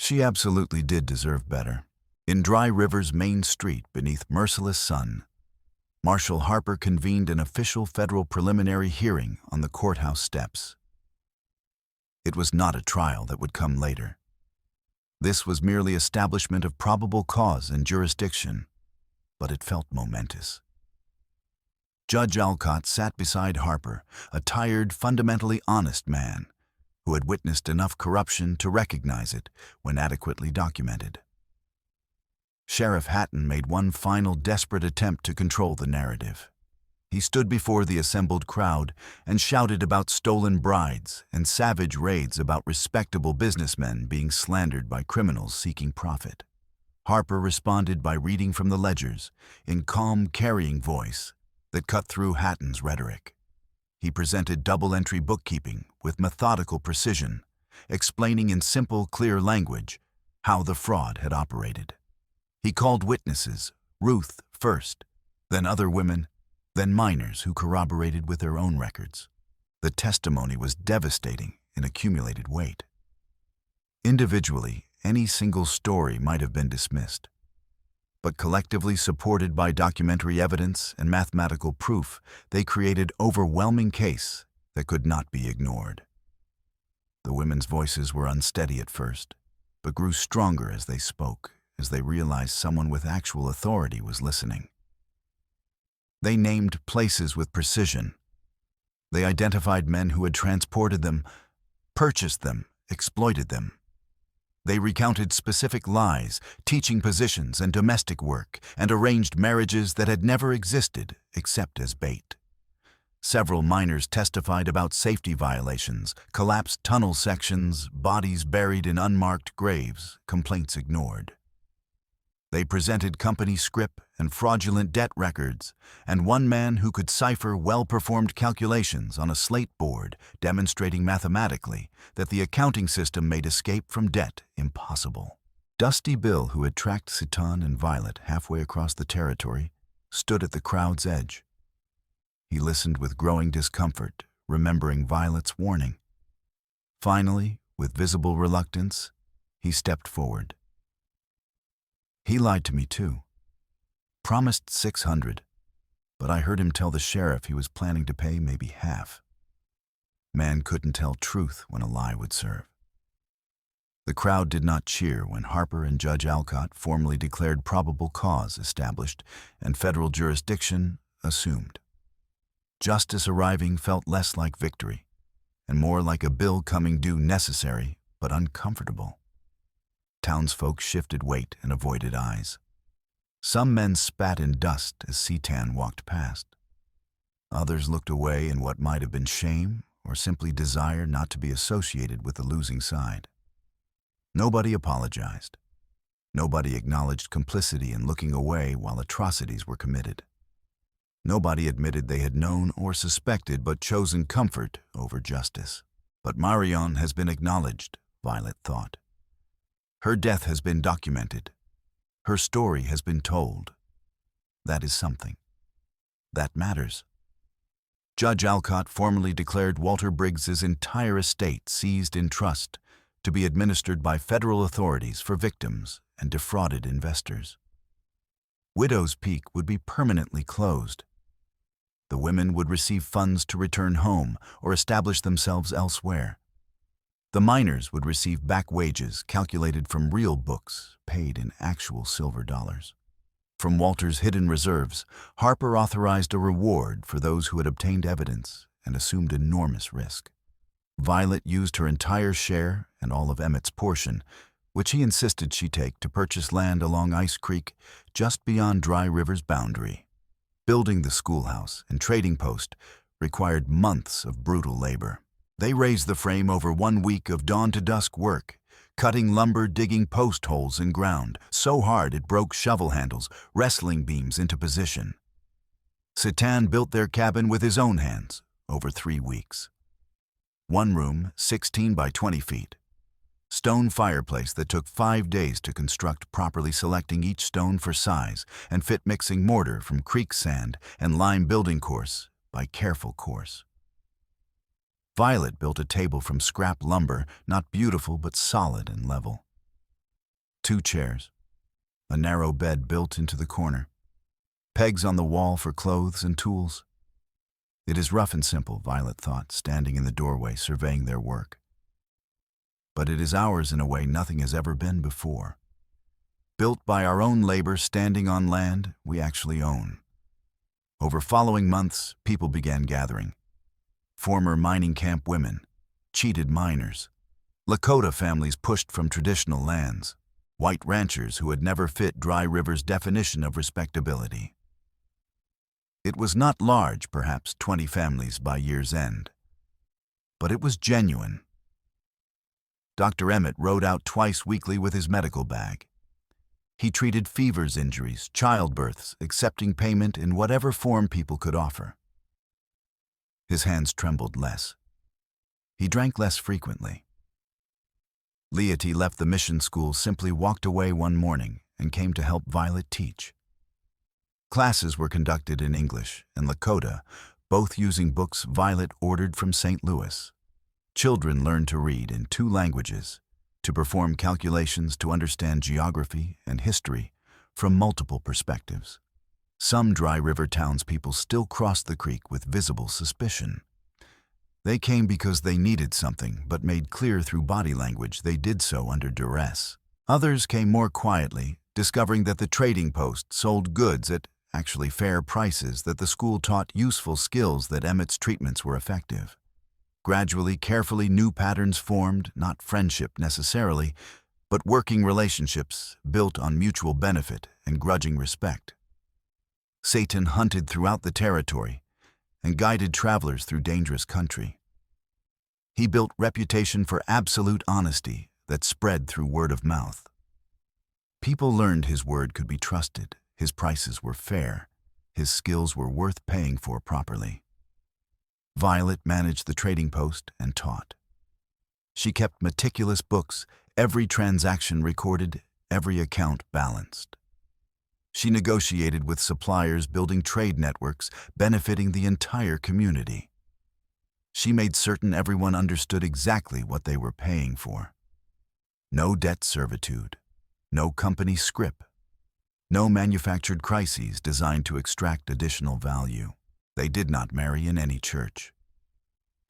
She absolutely did deserve better. In Dry River's main street beneath merciless sun, Marshal Harper convened an official federal preliminary hearing on the courthouse steps. It was not a trial that would come later. This was merely establishment of probable cause and jurisdiction, but it felt momentous. Judge Alcott sat beside Harper, a tired, fundamentally honest man who had witnessed enough corruption to recognize it when adequately documented. Sheriff Hatton made one final desperate attempt to control the narrative. He stood before the assembled crowd and shouted about stolen brides and savage raids about respectable businessmen being slandered by criminals seeking profit. Harper responded by reading from the ledgers in calm, carrying voice that cut through Hatton's rhetoric. He presented double-entry bookkeeping with methodical precision, explaining in simple, clear language how the fraud had operated. He called witnesses, Ruth first, then other women, then minors who corroborated with their own records. The testimony was devastating in accumulated weight. Individually, any single story might have been dismissed, but collectively supported by documentary evidence and mathematical proof, they created overwhelming case that could not be ignored. The women's voices were unsteady at first, but grew stronger as they spoke, as they realized someone with actual authority was listening. They named places with precision. They identified men who had transported them, purchased them, exploited them. They recounted specific lies, teaching positions and domestic work, and arranged marriages that had never existed except as bait. Several minors testified about safety violations, collapsed tunnel sections, bodies buried in unmarked graves, complaints ignored. They presented company scrip and fraudulent debt records, and one man who could cipher well-performed calculations on a slate board demonstrating mathematically that the accounting system made escape from debt impossible. Dusty Bill, who had tracked Citan and Violet halfway across the territory, stood at the crowd's edge. He listened with growing discomfort, remembering Violet's warning. Finally, with visible reluctance, he stepped forward. He lied to me too. Promised 600, but I heard him tell the sheriff he was planning to pay maybe half. Man couldn't tell truth when a lie would serve. The crowd did not cheer when Harper and Judge Alcott formally declared probable cause established and federal jurisdiction assumed. Justice arriving felt less like victory and more like a bill coming due necessary but uncomfortable. Townsfolk shifted weight and avoided eyes. Some men spat in dust as Citan walked past. Others looked away in what might have been shame or simply desire not to be associated with the losing side. Nobody apologized. Nobody acknowledged complicity in looking away while atrocities were committed. Nobody admitted they had known or suspected but chosen comfort over justice. But Marion has been acknowledged, Violet thought. Her death has been documented. Her story has been told. That is something. That matters. Judge Alcott formally declared Walter Briggs's entire estate seized in trust to be administered by federal authorities for victims and defrauded investors. Widow's Peak would be permanently closed. The women would receive funds to return home or establish themselves elsewhere. The miners would receive back wages calculated from real books, paid in actual silver dollars. From Walter's hidden reserves, Harper authorized a reward for those who had obtained evidence and assumed enormous risk. Violet used her entire share and all of Emmett's portion, which he insisted she take to purchase land along Ice Creek just beyond Dry River's boundary. Building the schoolhouse and trading post required months of brutal labor. They raised the frame over 1 week of dawn-to-dusk work, cutting lumber, digging post holes in ground, so hard it broke shovel handles, wrestling beams into position. Satan built their cabin with his own hands over 3 weeks. One room, 16 by 20 feet. Stone fireplace that took 5 days to construct, properly selecting each stone for size and fit, mixing mortar from creek sand and lime building course by careful course. Violet built a table from scrap lumber, not beautiful but solid and level. 2 chairs, a narrow bed built into the corner, pegs on the wall for clothes and tools. It is rough and simple, Violet thought, standing in the doorway surveying their work. But it is ours in a way nothing has ever been before. Built by our own labor, standing on land we actually own. Over following months, people began gathering. Former mining camp women, cheated miners, Lakota families pushed from traditional lands, white ranchers who had never fit Dry River's definition of respectability. It was not large, perhaps 20 families by year's end, but it was genuine. Dr. Emmett rode out twice weekly with his medical bag. He treated fevers, injuries, childbirths, accepting payment in whatever form people could offer. His hands trembled less. He drank less frequently. Leoty left the mission school, simply walked away one morning and came to help Violet teach. Classes were conducted in English and Lakota, both using books Violet ordered from St. Louis. Children learned to read in 2 languages, to perform calculations, to understand geography and history from multiple perspectives. Some Dry River townspeople still crossed the creek with visible suspicion. They came because they needed something, but made clear through body language they did so under duress. Others came more quietly, discovering that the trading post sold goods at actually fair prices, that the school taught useful skills, that Emmett's treatments were effective. Gradually, carefully, new patterns formed, not friendship necessarily, but working relationships built on mutual benefit and grudging respect. Satan hunted throughout the territory and guided travelers through dangerous country. He built reputation for absolute honesty that spread through word of mouth. People learned his word could be trusted, his prices were fair, his skills were worth paying for properly. Violet managed the trading post and taught. She kept meticulous books, every transaction recorded, every account balanced. She negotiated with suppliers, building trade networks, benefiting the entire community. She made certain everyone understood exactly what they were paying for. No debt servitude, no company scrip, no manufactured crises designed to extract additional value. They did not marry in any church.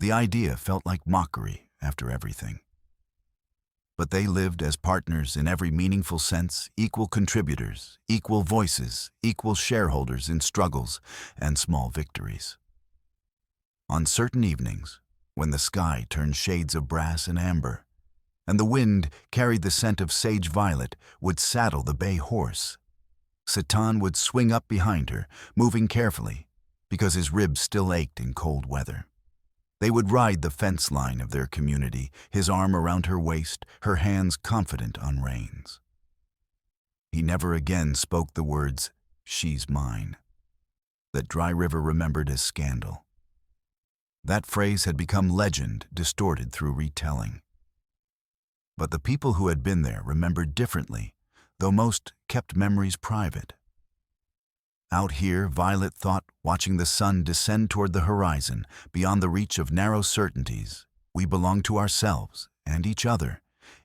The idea felt like mockery after everything. But they lived as partners in every meaningful sense, equal contributors, equal voices, equal shareholders in struggles and small victories. On certain evenings, when the sky turned shades of brass and amber, and the wind carried the scent of sage violet, would saddle the bay horse. Satan would swing up behind her, moving carefully, because his ribs still ached in cold weather. They would ride the fence line of their community, his arm around her waist, her hands confident on reins. He never again spoke the words, "She's mine," that Dry River remembered as scandal. That phrase had become legend, distorted through retelling. But the people who had been there remembered differently, though most kept memories private. Out here, Violet thought, watching the sun descend toward the horizon, beyond the reach of narrow certainties, we belong to ourselves and each other,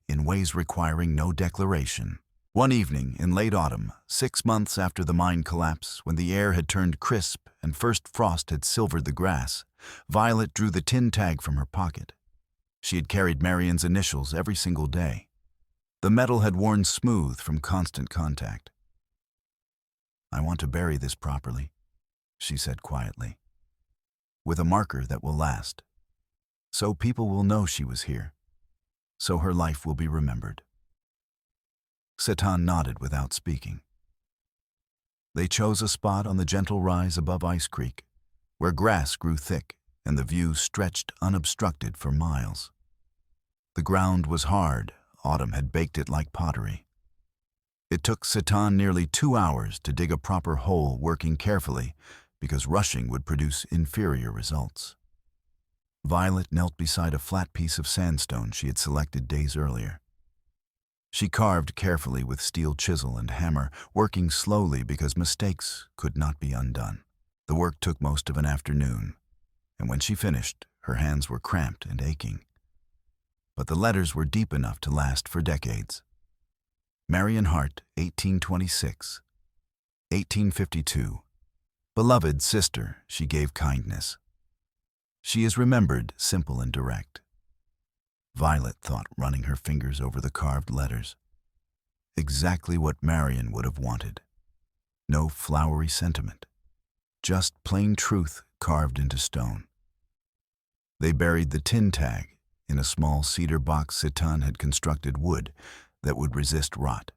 in ways requiring no declaration. One evening in late autumn, 6 months after the mine collapse, when the air had turned crisp and first frost had silvered the grass, Violet drew the tin tag from her pocket. She had carried Marion's initials every single day. The metal had worn smooth from constant contact. "I want to bury this properly," she said quietly, "with a marker that will last, so people will know she was here, so her life will be remembered." Satan nodded without speaking. They chose a spot on the gentle rise above Ice Creek, where grass grew thick and the view stretched unobstructed for miles. The ground was hard, autumn had baked it like pottery. It took Satan nearly 2 hours to dig a proper hole, working carefully, because rushing would produce inferior results. Violet knelt beside a flat piece of sandstone she had selected days earlier. She carved carefully with steel chisel and hammer, working slowly because mistakes could not be undone. The work took most of an afternoon, and when she finished, her hands were cramped and aching. But the letters were deep enough to last for decades. Marion Hart, 1826. 1852. Beloved sister, she gave kindness. She is remembered simple and direct. Violet thought, running her fingers over the carved letters. Exactly what Marion would have wanted. No flowery sentiment. Just plain truth carved into stone. They buried the tin tag in a small cedar box Satan had constructed wood that would resist rot.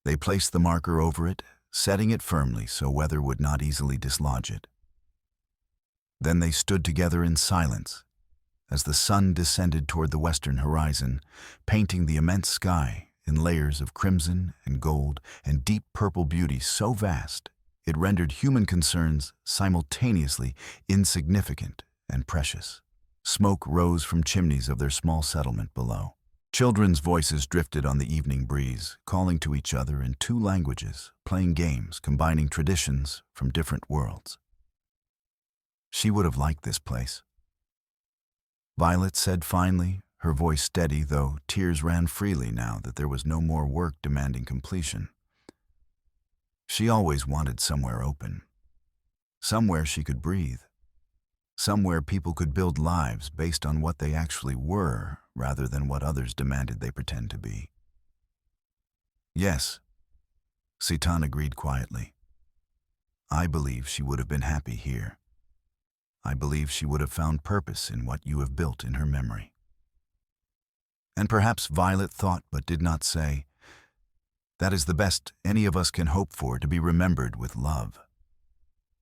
They placed the marker over it, setting it firmly so weather would not easily dislodge it. Then they stood together in silence as the sun descended toward the western horizon, painting the immense sky in layers of crimson and gold and deep purple beauty so vast it rendered human concerns simultaneously insignificant and precious. Smoke rose from chimneys of their small settlement below. Children's voices drifted on the evening breeze, calling to each other in 2 languages, playing games, combining traditions from different worlds. She would have liked this place. Violet said finally, her voice steady, though tears ran freely now that there was no more work demanding completion. She always wanted somewhere open, somewhere she could breathe, somewhere people could build lives based on what they actually were rather than what others demanded they pretend to be. Yes, Satan agreed quietly. I believe she would have been happy here. I believe she would have found purpose in what you have built in her memory. And perhaps Violet thought but did not say, that is the best any of us can hope for, to be remembered with love,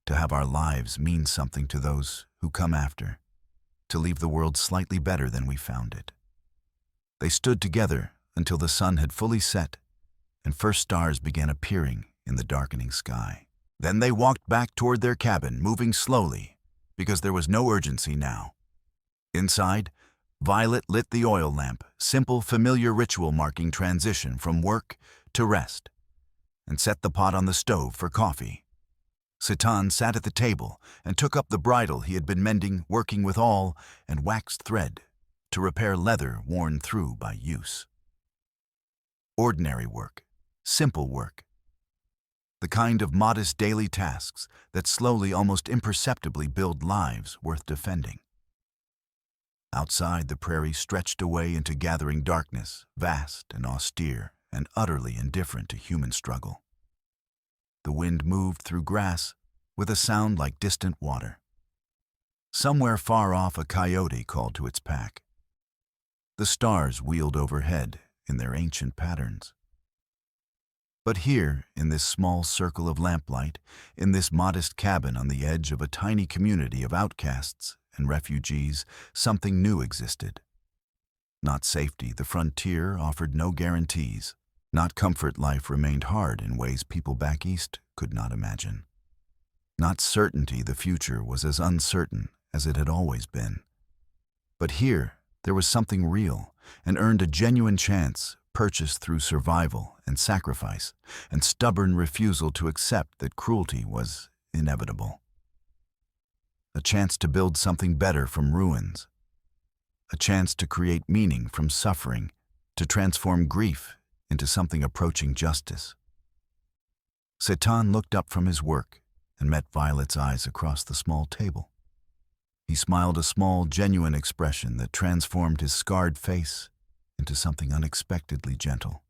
to have our lives mean something to those who come after, to leave the world slightly better than we found it. They stood together until the sun had fully set and first stars began appearing in the darkening sky. Then they walked back toward their cabin, moving slowly, because there was no urgency now. Inside, Violet lit the oil lamp, simple, familiar ritual marking transition from work to rest, and set the pot on the stove for coffee. Satan sat at the table and took up the bridle he had been mending, working with awl and waxed thread to repair leather worn through by use. Ordinary work, simple work, the kind of modest daily tasks that slowly, almost imperceptibly, build lives worth defending. Outside, the prairie stretched away into gathering darkness, vast and austere and utterly indifferent to human struggle. The wind moved through grass with a sound like distant water. Somewhere far off, a coyote called to its pack. The stars wheeled overhead in their ancient patterns. But here, in this small circle of lamplight, in this modest cabin on the edge of a tiny community of outcasts and refugees, something new existed. Not safety, the frontier offered no guarantees. Not comfort, life remained hard in ways people back east could not imagine. Not certainty, the future was as uncertain as it had always been. But here, there was something real, and earned a genuine chance, purchased through survival and sacrifice, and stubborn refusal to accept that cruelty was inevitable. A chance to build something better from ruins. A chance to create meaning from suffering, to transform grief into something approaching justice. Satan looked up from his work and met Violet's eyes across the small table. He smiled, a small, genuine expression that transformed his scarred face into something unexpectedly gentle.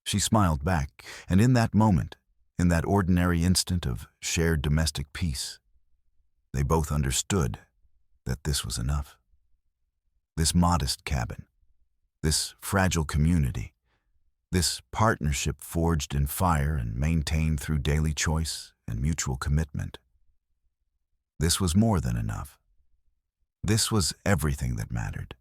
She smiled back, and in that moment, in that ordinary instant of shared domestic peace, they both understood that this was enough. This modest cabin, this fragile community, this partnership forged in fire and maintained through daily choice and mutual commitment. This was more than enough. This was everything that mattered.